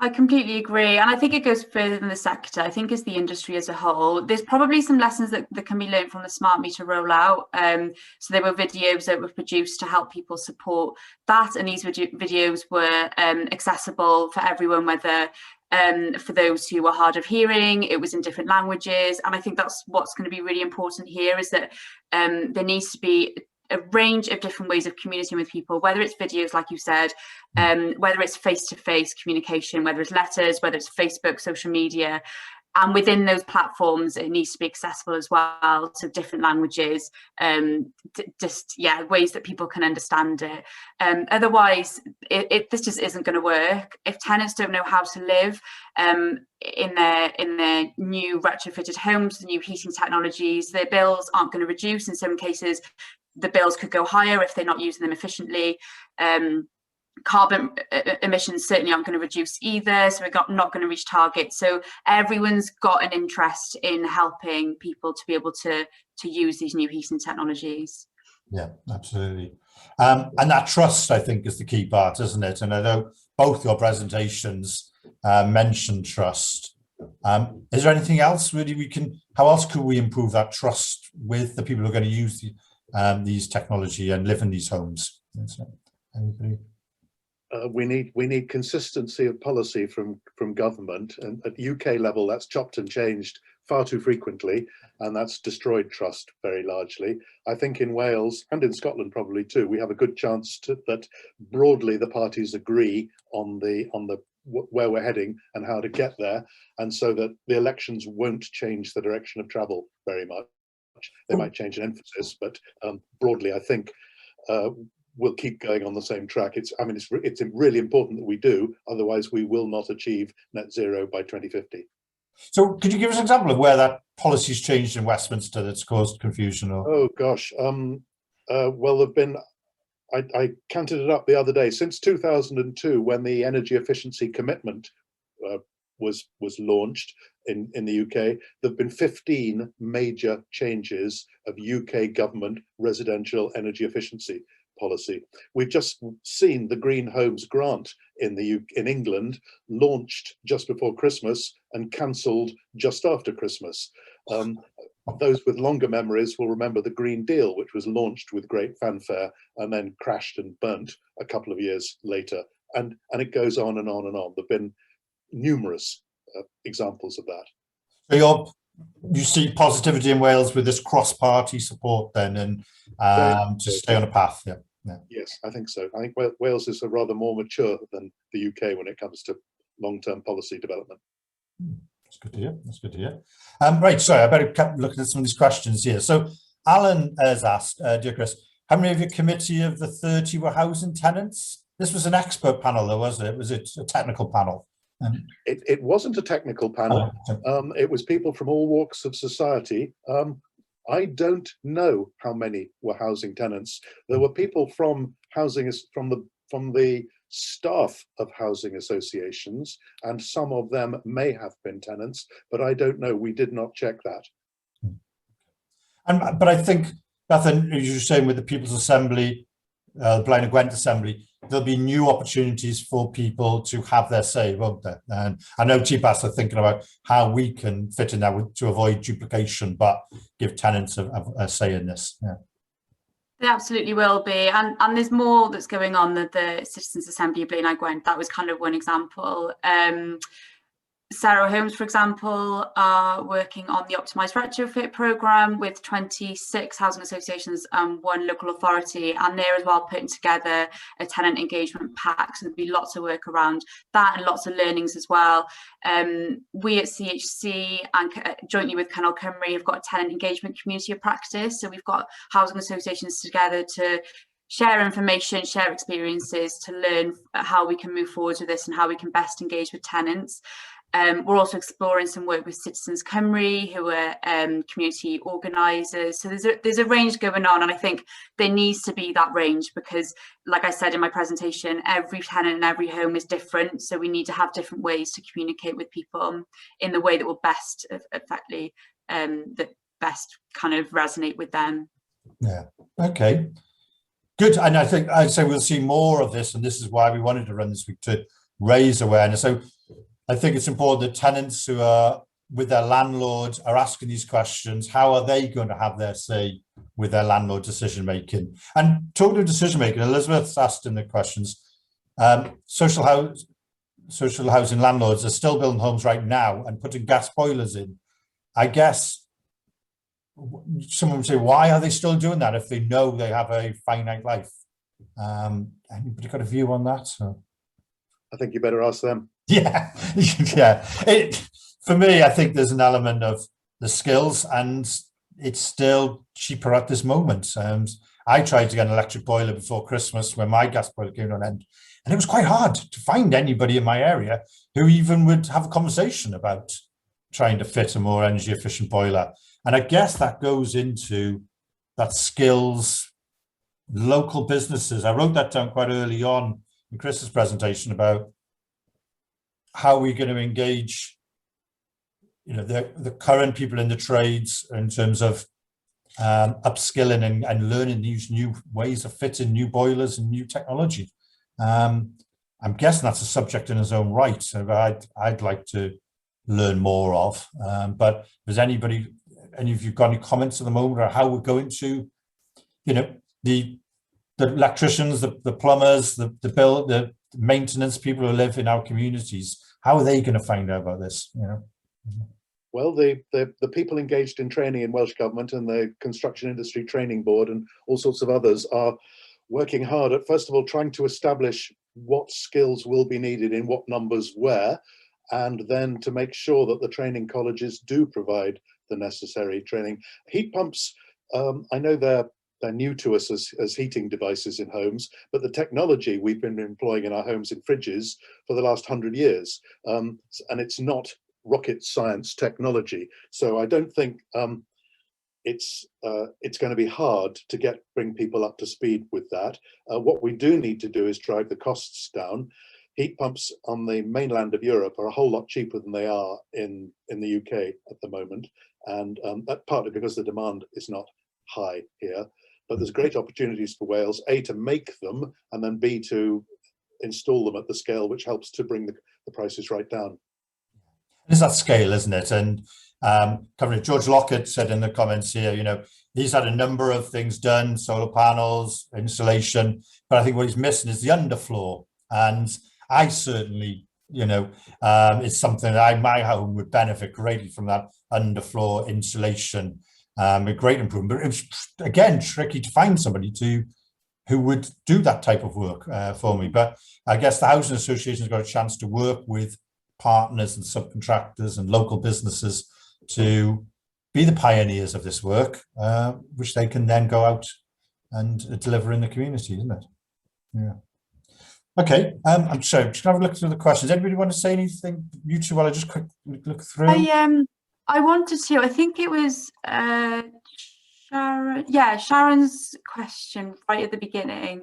I completely agree. And I think it goes further than the sector. I think as the industry as a whole, there's probably some lessons that can be learned from the smart meter rollout. So there were videos that were produced to help people support that. And these videos were accessible for everyone, whether for those who were hard of hearing, it was in different languages. And I think that's what's going to be really important here, is that there needs to be a range of different ways of communicating with people, whether it's videos, like you said, whether it's face-to-face communication, whether it's letters, whether it's Facebook, social media. And within those platforms, it needs to be accessible as well, so different languages, ways that people can understand it. Otherwise, this just isn't going to work. If tenants don't know how to live in their new retrofitted homes, the new heating technologies, their bills aren't going to reduce. In some cases, the bills could go higher if they're not using them efficiently. Carbon emissions certainly aren't going to reduce either, so we're not going to reach targets. So everyone's got an interest in helping people to be able to use these new heating technologies. Yeah, absolutely. And that trust, I think, is the key part, isn't it? And I know both your presentations mentioned trust. Is there anything else really how else could we improve that trust with the people who are going to use these technology and live in these homes? Anybody? We need consistency of policy from government, and at UK level that's chopped and changed far too frequently, and that's destroyed trust very largely. I think in Wales and in Scotland probably too, we have a good chance that broadly the parties agree on where we're heading and how to get there, and so that the elections won't change the direction of travel very much. They might change an emphasis, but broadly, I think we'll keep going on the same track. It's really important that we do, otherwise we will not achieve net zero by 2050. So could you give us an example of where that policy's changed in Westminster that's caused confusion? Or? Oh gosh, well, there've been, I counted it up the other day, since 2002, when the energy efficiency commitment was launched in the UK, there've been 15 major changes of UK government residential energy efficiency policy. We've just seen the Green Homes Grant in England launched just before Christmas and cancelled just after Christmas. Those with longer memories will remember the Green Deal, which was launched with great fanfare and then crashed and burnt a couple of years later. And it goes on and on and on. There've been numerous examples of that. So you see positivity in Wales with this cross-party support then, and to stay on a path. Yeah. Yes, I think so. I think Wales is rather more mature than the UK when it comes to long-term policy development. That's good to hear. That's good to hear. Right, sorry, I better keep looking at some of these questions here. So Alan has asked, dear Chris, how many of your committee of the 30 were housing tenants? This was an expert panel though, was it? Was it a technical panel? It wasn't a technical panel. It was people from all walks of society. I don't know how many were housing tenants. There were people from the staff of housing associations, and some of them may have been tenants, but I don't know. We did not check that. But I think, Bethan, as you were saying with the People's Assembly, the Blaen y Gwent Assembly, there'll be new opportunities for people to have their say, won't there? And I know TPAS are thinking about how we can fit in that to avoid duplication, but give tenants a say in this. Yeah. They absolutely will be, and there's more that's going on. The Citizens Assembly of Blaen y Gwent, that was kind of one example. Sarah Homes, for example, are working on the optimised retrofit programme with 26 housing associations and one local authority, and they're as well putting together a tenant engagement pack. So there'll be lots of work around that and lots of learnings as well. We at CHC and jointly with Canol Cymru have got a tenant engagement community of practice. So we've got housing associations together to share information, share experiences, to learn how we can move forward with this and how we can best engage with tenants. We're also exploring some work with Citizens Cymru, who are community organisers. So there's a range going on, and I think there needs to be that range because, like I said in my presentation, every tenant and every home is different. So we need to have different ways to communicate with people in the way that will best effectively, that best kind of resonate with them. Yeah. Okay. Good. And I think I'd say we'll see more of this, and this is why we wanted to run this week, to raise awareness. So I think it's important that tenants who are with their landlord are asking these questions. How are they going to have their say with their landlord decision making? And talking of decision making, Elizabeth's asked in the questions, social housing landlords are still building homes right now and putting gas boilers in. I guess someone would say, why are they still doing that if they know they have a finite life? Anybody got a view on that? So. I think you better ask them. Yeah, yeah. For me, I think there's an element of the skills, and it's still cheaper at this moment. I tried to get an electric boiler before Christmas when my gas boiler came to an end, and it was quite hard to find anybody in my area who even would have a conversation about trying to fit a more energy efficient boiler. And I guess that goes into that skills, local businesses. I wrote that down quite early on in Chris's presentation about how we're going to engage, the current people in the trades in terms of upskilling and learning these new ways of fitting new boilers and new technology. I'm guessing that's a subject in its own right, so I'd like to learn more of. But does any of you got any comments at the moment on how we're going to, the electricians, the plumbers, the maintenance people who live in our communities, how are they going to find out about this? Well, the people engaged in training in Welsh Government and the Construction Industry Training Board and all sorts of others are working hard at, first of all, trying to establish what skills will be needed in what numbers where, and then to make sure that the training colleges do provide the necessary training. Heat pumps, I know they're new to us as heating devices in homes, but the technology we've been employing in our homes in fridges for the last 100 years, and it's not rocket science technology. So I don't think it's going to be hard to bring people up to speed with that. What we do need to do is drive the costs down. Heat pumps on the mainland of Europe are a whole lot cheaper than they are in the UK at the moment, and that's partly because the demand is not high here. But there's great opportunities for Wales, A, to make them, and then B, to install them at the scale which helps to bring the prices right down. It's that scale, isn't it? And George Lockett said in the comments here, he's had a number of things done, solar panels, insulation, but I think what he's missing is the underfloor. And I certainly, it's something that my home would benefit greatly from, that underfloor insulation. A great improvement, but it's again tricky to find somebody who would do that type of work for me. But I guess the Housing Association has got a chance to work with partners and subcontractors and local businesses to be the pioneers of this work, which they can then go out and deliver in the community, isn't it? Yeah. Okay, I'm sorry, just have a look through the questions. Anybody want to say anything, you two, while I just quick look through? I wanted to, I think it was Sharon's question right at the beginning.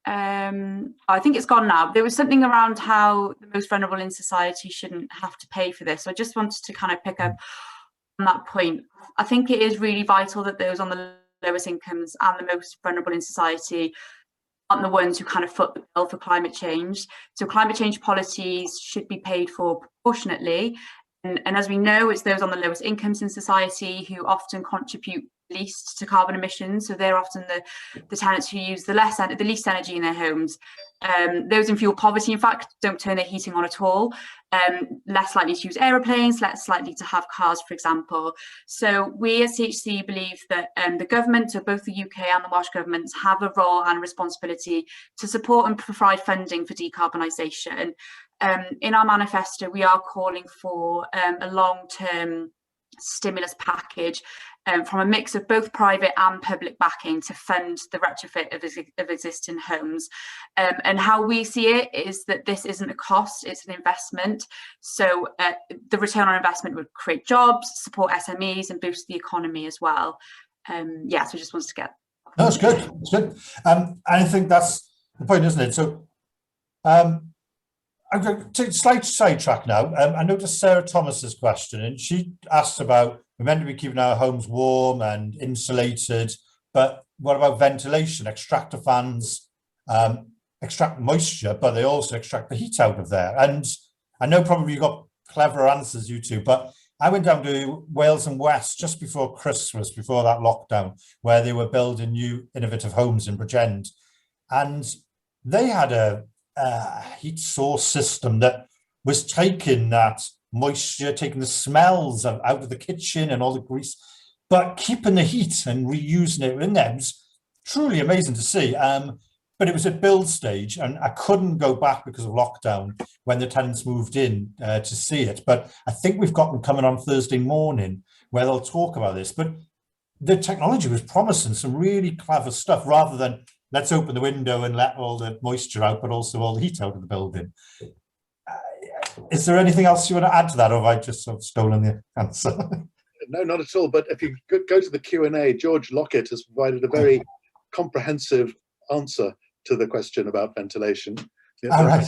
I think it's gone now. There was something around how the most vulnerable in society shouldn't have to pay for this. So I just wanted to kind of pick up on that point. I think it is really vital that those on the lowest incomes and the most vulnerable in society aren't the ones who kind of foot the bill for climate change. So climate change policies should be paid for proportionately. And as we know, it's those on the lowest incomes in society who often contribute least to carbon emissions. So they're often the tenants who use the least energy in their homes. Those in fuel poverty, in fact, don't turn their heating on at all. Less likely to use aeroplanes, less likely to have cars, for example. So we as CHC believe that the government, so both the UK and the Welsh governments, have a role and responsibility to support and provide funding for decarbonisation. In our manifesto, we are calling for a long-term stimulus package from a mix of both private and public backing to fund the retrofit of existing homes. And how we see it is that this isn't a cost, it's an investment. So the return on investment would create jobs, support SMEs and boost the economy as well. So I just wanted to get... No, it's good, it's good. And I think that's the point, isn't it? So I'm going to take a slight sidetrack now. I noticed Sarah Thomas's question, and she asked about, we're meant to be keeping our homes warm and insulated, but what about ventilation? Extractor fans extract moisture, but they also extract the heat out of there. And I know probably you got clever answers, you two, but I went down to Wales and West just before Christmas, before that lockdown, where they were building new innovative homes in Bridgend. And they had a heat source system that was taking that moisture, taking the smells out of the kitchen and all the grease, but keeping the heat and reusing it in there. It was truly amazing to see. But it was at build stage, and I couldn't go back because of lockdown when the tenants moved in to see it. But I think we've got them coming on Thursday morning where they'll talk about this. But the technology was promising some really clever stuff, rather than let's open the window and let all the moisture out, but also all the heat out of the building. Is there anything else you want to add to that, or have I just sort of stolen the answer? No, not at all. But if you go to the Q&A, George Lockett has provided a very comprehensive answer to the question about ventilation. All right.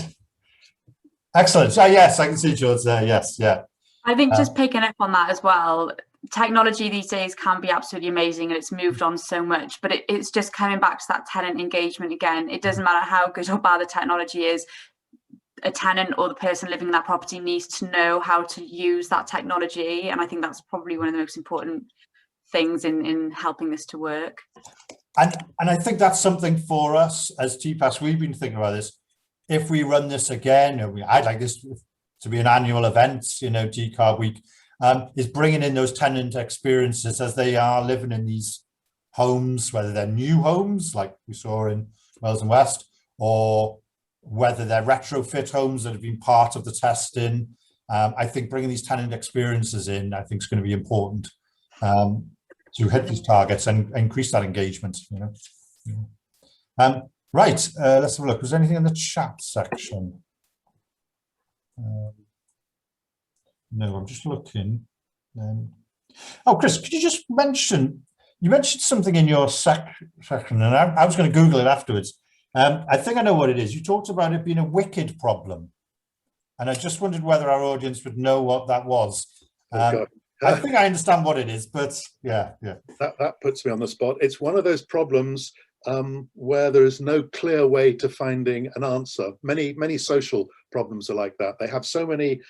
Excellent. So yes, I can see George there. Yes, yeah. I think just picking up on that as well, technology these days can be absolutely amazing, and it's moved on so much, but it's just coming back to that tenant engagement again. It doesn't matter how good or bad the technology is, a tenant or the person living in that property needs to know how to use that technology, and I think that's probably one of the most important things in helping this to work. And I think that's something for us as TPAS. We've been thinking about this. If we run this again, I'd like this to be an annual event, Decarb Week, is bringing in those tenant experiences as they are living in these homes, whether they're new homes like we saw in Wales and West, or whether they're retrofit homes that have been part of the testing. I think bringing these tenant experiences in, I think is going to be important to hit these targets and increase that engagement. Right, let's have a look. Was there anything in the chat section? No, I'm just looking. Oh, Chris, could you just mention, you mentioned something in your section, and I was going to Google it afterwards. I think I know what it is. You talked about it being a wicked problem, and I just wondered whether our audience would know what that was. I think I understand what it is, but yeah. That puts me on the spot. It's one of those problems where there is no clear way to finding an answer. Many social problems are like that. They have so many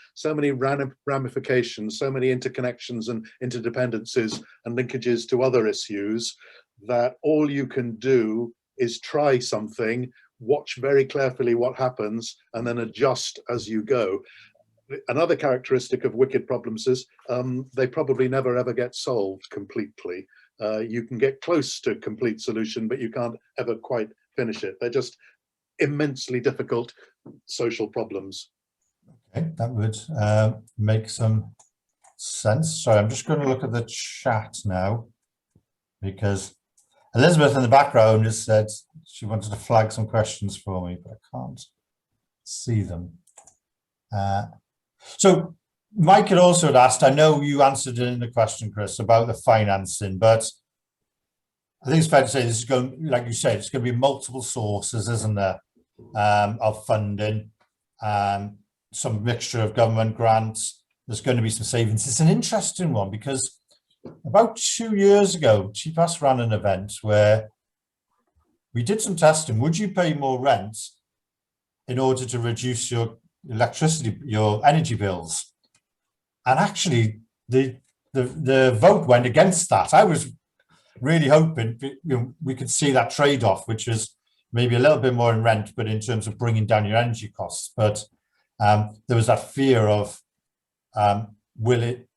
ramifications, so many interconnections and interdependencies and linkages to other issues, that all you can do is try something, watch very carefully what happens, and then adjust as you go. Another characteristic of wicked problems is they probably never ever get solved completely. You can get close to complete solution, but you can't ever quite finish it. They're just immensely difficult social problems. Okay, that would make some sense. Sorry, I'm just going to look at the chat now, because Elizabeth in the background just said she wanted to flag some questions for me, but I can't see them. So Mike had also asked, I know you answered it in the question, Chris, about the financing, but I think it's fair to say this is going, like you said, it's going to be multiple sources, isn't there, of funding, some mixture of government grants. There's going to be some savings. It's an interesting one because about 2 years ago, TPAS ran an event where we did some testing. Would you pay more rent in order to reduce your electricity, your energy bills? And actually the vote went against that. I was really hoping we could see that trade-off, which is maybe a little bit more in rent, but in terms of bringing down your energy costs. But there was that fear of, will it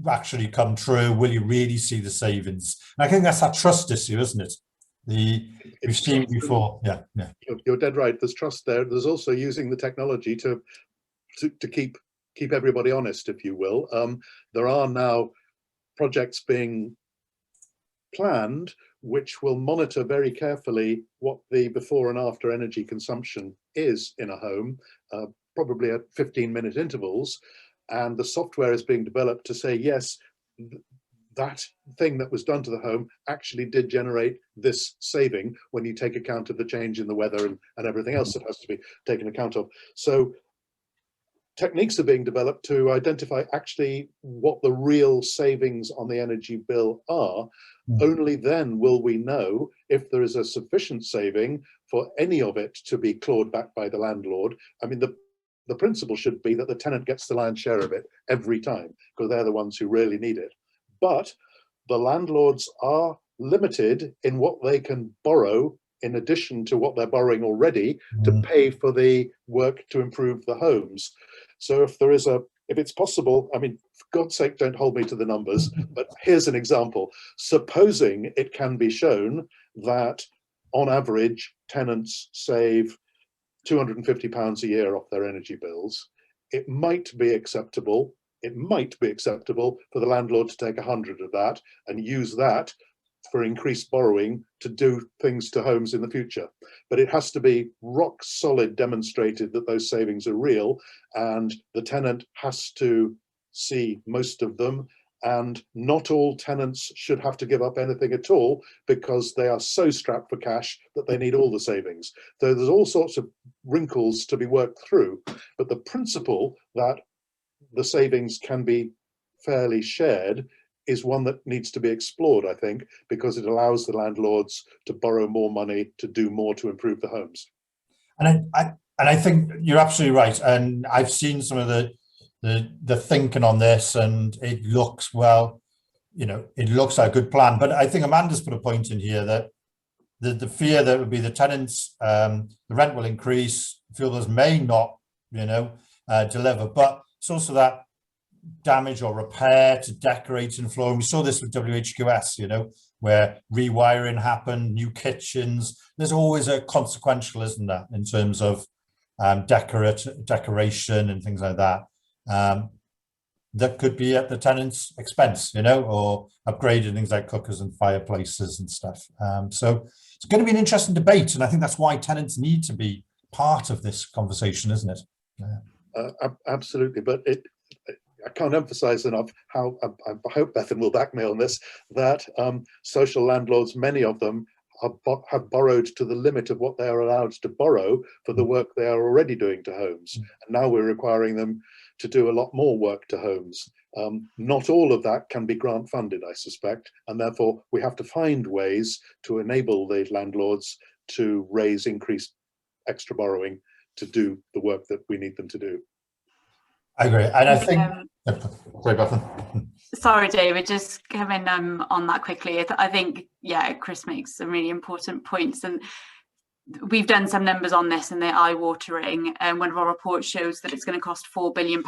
actually come true? Will you really see the savings? And I think that's that trust issue, isn't it? We've seen it before. Yeah. You're dead right. There's trust there. There's also using the technology to keep everybody honest, if you will. There are now projects being planned which will monitor very carefully what the before and after energy consumption is in a home, probably at 15-minute intervals, and the software is being developed to say, yes, that thing that was done to the home actually did generate this saving when you take account of the change in the weather and everything else that has to be taken account of. So techniques are being developed to identify actually what the real savings on the energy bill are. Only then will we know if there is a sufficient saving for any of it to be clawed back by the landlord. I mean, the the principle should be that the tenant gets the lion's share of it every time, because they're the ones who really need it. But the landlords are limited in what they can borrow in addition to what they're borrowing already to pay for the work to improve the homes. So if it's possible, I mean, for God's sake, don't hold me to the numbers, but here's an example. Supposing it can be shown that on average, tenants save £250 a year off their energy bills, it might be acceptable for the landlord to take 100 of that and use that for increased borrowing to do things to homes in the future. But it has to be rock solid demonstrated that those savings are real, and the tenant has to see most of them. And not all tenants should have to give up anything at all, because they are so strapped for cash that they need all the savings. So there's all sorts of wrinkles to be worked through, but the principle that the savings can be fairly shared is one that needs to be explored, I think, because it allows the landlords to borrow more money to do more to improve the homes. And I think you're absolutely right. And I've seen some of the thinking on this, and it looks, well, it looks like a good plan. But I think Amanda's put a point in here that the fear that would be the tenants, the rent will increase, fuel bills may not, deliver, but it's also that damage or repair to decorating floor. And we saw this with WHQS, where rewiring happened, new kitchens. There's always a consequential, isn't there, in terms of decoration and things like that. That could be at the tenant's expense, or upgrading things like cookers and fireplaces and stuff. So it's going to be an interesting debate, and I think that's why tenants need to be part of this conversation, isn't it? Yeah. Absolutely, but I can't emphasize enough how, I hope Bethan will back me on this, that social landlords, many of them have borrowed to the limit of what they are allowed to borrow for the work they are already doing to homes. And now we're requiring them to do a lot more work to homes. Not all of that can be grant funded, I suspect, and therefore we have to find ways to enable the landlords to raise increased extra borrowing to do the work that we need them to do. I agree, and I think. Sorry, Bethan. Sorry, David. Just coming on that quickly. I think, yeah, Chris makes some really important points, and we've done some numbers on this, and they're eye-watering. And one of our reports shows that it's going to cost £4 billion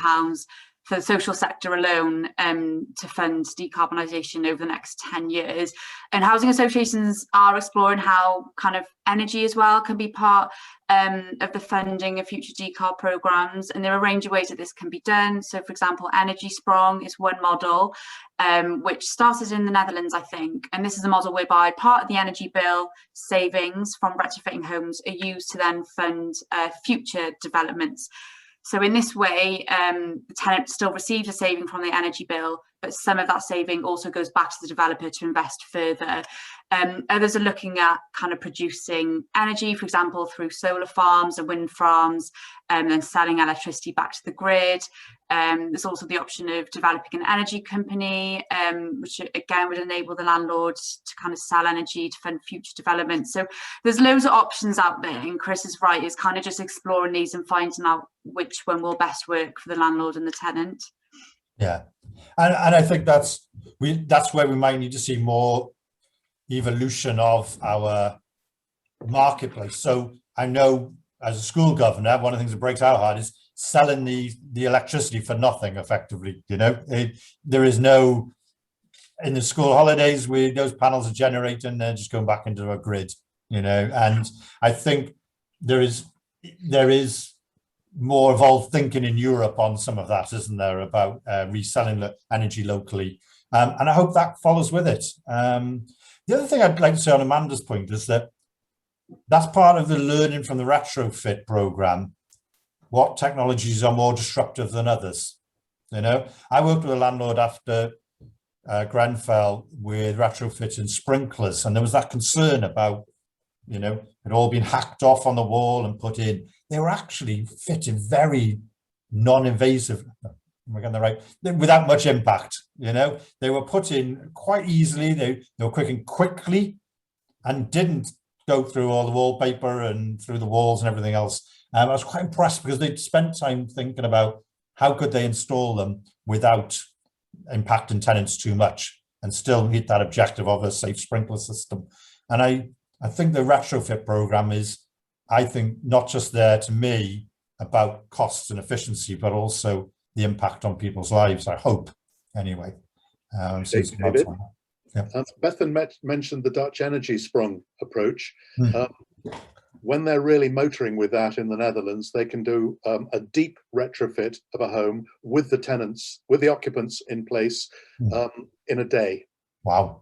for the social sector alone to fund decarbonisation over the next 10 years. And housing associations are exploring how kind of energy as well can be part of the funding of future decarb programmes. And there are a range of ways that this can be done. So, for example, Energy Sprong is one model, which started in the Netherlands, I think. And this is a model whereby part of the energy bill savings from retrofitting homes are used to then fund future developments. So in this way, the tenant still receives a saving from the energy bill, but some of that saving also goes back to the developer to invest further. Others are looking at kind of producing energy, for example, through solar farms and wind farms, and then selling electricity back to the grid. There's also the option of developing an energy company, which again would enable the landlord to kind of sell energy to fund future development. So there's loads of options out there, and Chris is right, is kind of just exploring these and finding out which one will best work for the landlord and the tenant. Yeah, and I think that's where we might need to see more evolution of our marketplace. So I know as a school governor, one of the things that breaks our heart is selling the electricity for nothing, effectively. There is no, in the school holidays, those panels are generating, they're just going back into a grid, and I think there is more evolved thinking in Europe on some of that, isn't there, about reselling the energy locally, and I hope that follows with it. The other thing I'd like to say on Amanda's point is that that's part of the learning from the retrofit program, what technologies are more disruptive than others. I worked with a landlord after Grenfell with retrofitting sprinklers, and there was that concern about, it all been hacked off on the wall and put in. They were actually fitted very non-invasive, am I getting that right? Without much impact, They were put in quite easily, they were quick and quickly, and didn't go through all the wallpaper and through the walls and everything else. I was quite impressed because they'd spent time thinking about how could they install them without impacting tenants too much and still meet that objective of a safe sprinkler system. And I think the retrofit program is, I think, not just there to me about costs and efficiency, but also the impact on people's lives, I hope, anyway. Thanks, David. Bethan mentioned the Dutch energy sprung approach. When they're really motoring with that in the Netherlands, they can do a deep retrofit of a home with the tenants, with the occupants in place in a day. Wow.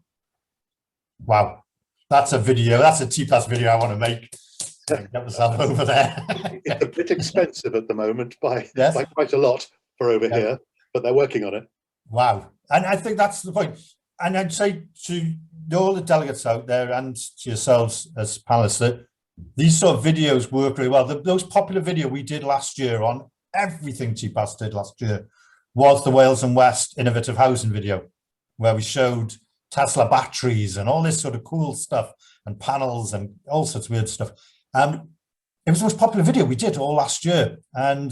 Wow. That's a video. That's a TPAS video I want to make. Get myself over there. It's a bit expensive at the moment by quite a lot for over here, but they're working on it. Wow. And I think that's the point. And I'd say to all the delegates out there and to yourselves as panelists that these sort of videos work really well. Those popular video we did last year on everything TPAS did last year was the Wales and West innovative housing video, where we showed Tesla batteries and all this sort of cool stuff and panels and all sorts of weird stuff. It was the most popular video we did all last year. And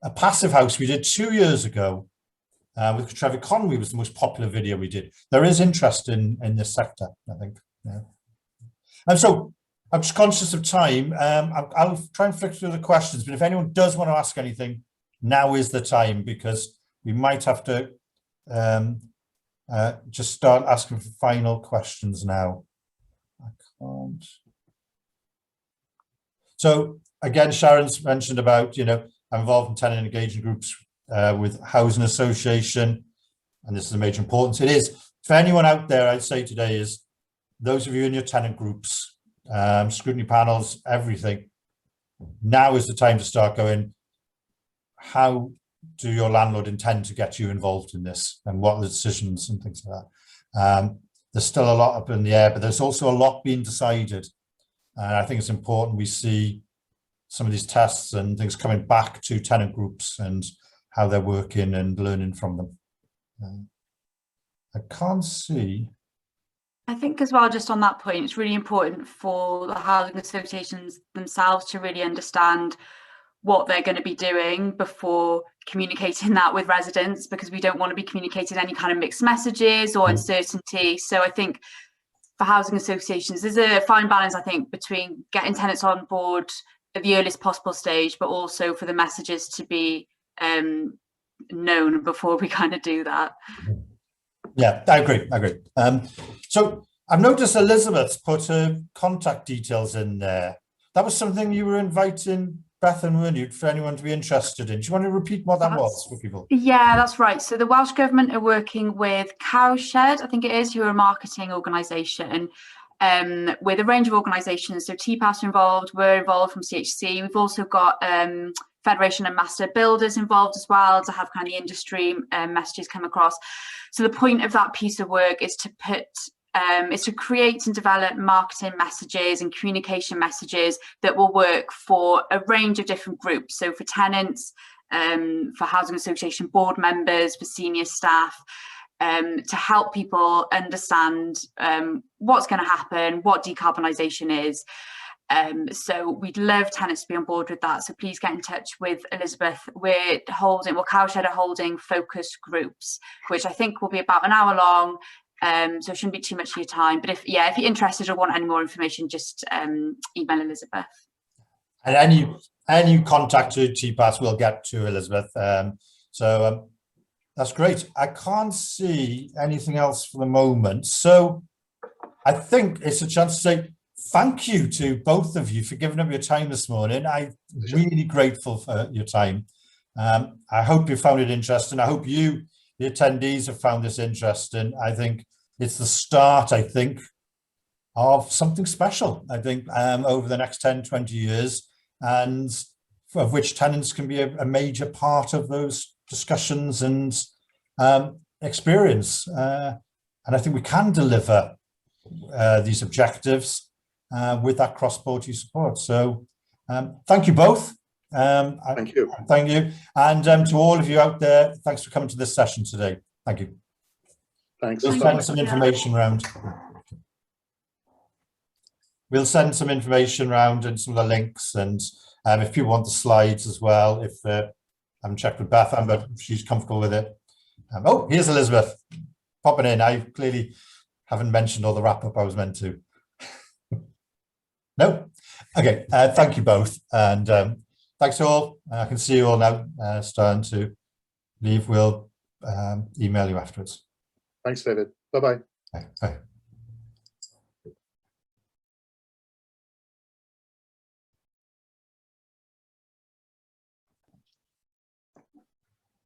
a passive house we did 2 years ago with Trevor Conway was the most popular video we did. There is interest in this sector, I think. Yeah. And so I'm just conscious of time. I'll try and flick through the questions, but if anyone does want to ask anything, now is the time, because we might have to just start asking for final questions now. I can't. So again, Sharon's mentioned about, I'm involved in tenant engagement groups with housing association, and this is a major importance. It is for anyone out there, I'd say today is those of you in your tenant groups, scrutiny panels, everything. Now is the time to start going, how do your landlord intend to get you involved in this, and what are the decisions and things like that. There's still a lot up in the air, but there's also a lot being decided. And I think it's important we see some of these tests and things coming back to tenant groups and how they're working and learning from them. I can't see. I think as well, just on that point, it's really important for the housing associations themselves to really understand what they're going to be doing before communicating that with residents, because we don't want to be communicating any kind of mixed messages or uncertainty. So I think for housing associations, there's a fine balance, I think, between getting tenants on board at the earliest possible stage, but also for the messages to be known before we kind of do that. Yeah, I agree. So I've noticed Elizabeth's put her contact details in there. That was something you were inviting Bethan, weren't you, for anyone to be interested in? Do you want to repeat what that was for people? Yeah, that's right. So the Welsh Government are working with Cowshed, I think it is, who are a marketing organisation, with a range of organisations. So TPAS are involved, we're involved from CHC. We've also got Federation and Master Builders involved as well to have kind of industry messages come across. So the point of that piece of work is to create and develop marketing messages and communication messages that will work for a range of different groups. So for tenants, for housing association board members, for senior staff, to help people understand what's going to happen, what decarbonisation is. So we'd love tenants to be on board with that. So please get in touch with Elizabeth. Cowshed are holding focus groups, which I think will be about an hour long. So it shouldn't be too much of your time. But if you're interested or want any more information, just email Elizabeth. And any contact to TPAS will get to Elizabeth. So that's great. I can't see anything else for the moment. So I think it's a chance to say thank you to both of you for giving up your time this morning. I'm really grateful for your time. I hope you found it interesting. I hope the attendees have found this interesting. I think it's the start, of something special, over the next 10, 20 years, and of which tenants can be a major part of those discussions and experience. And I think we can deliver these objectives with that cross-party support. So thank you both. Thank you. Thank you. And to all of you out there, thanks for coming to this session today. Thank you. Thanks. We'll send some information around. we'll send some information around and some of the links, and if people want the slides as well, if I haven't checked with Beth, but if she's comfortable with it. Oh, here's Elizabeth popping in. I clearly haven't mentioned all the wrap up I was meant to. No? Okay, thank you both. And thanks to all. I can see you all now starting to leave. We'll email you afterwards. Thanks, David. Bye-bye. Bye.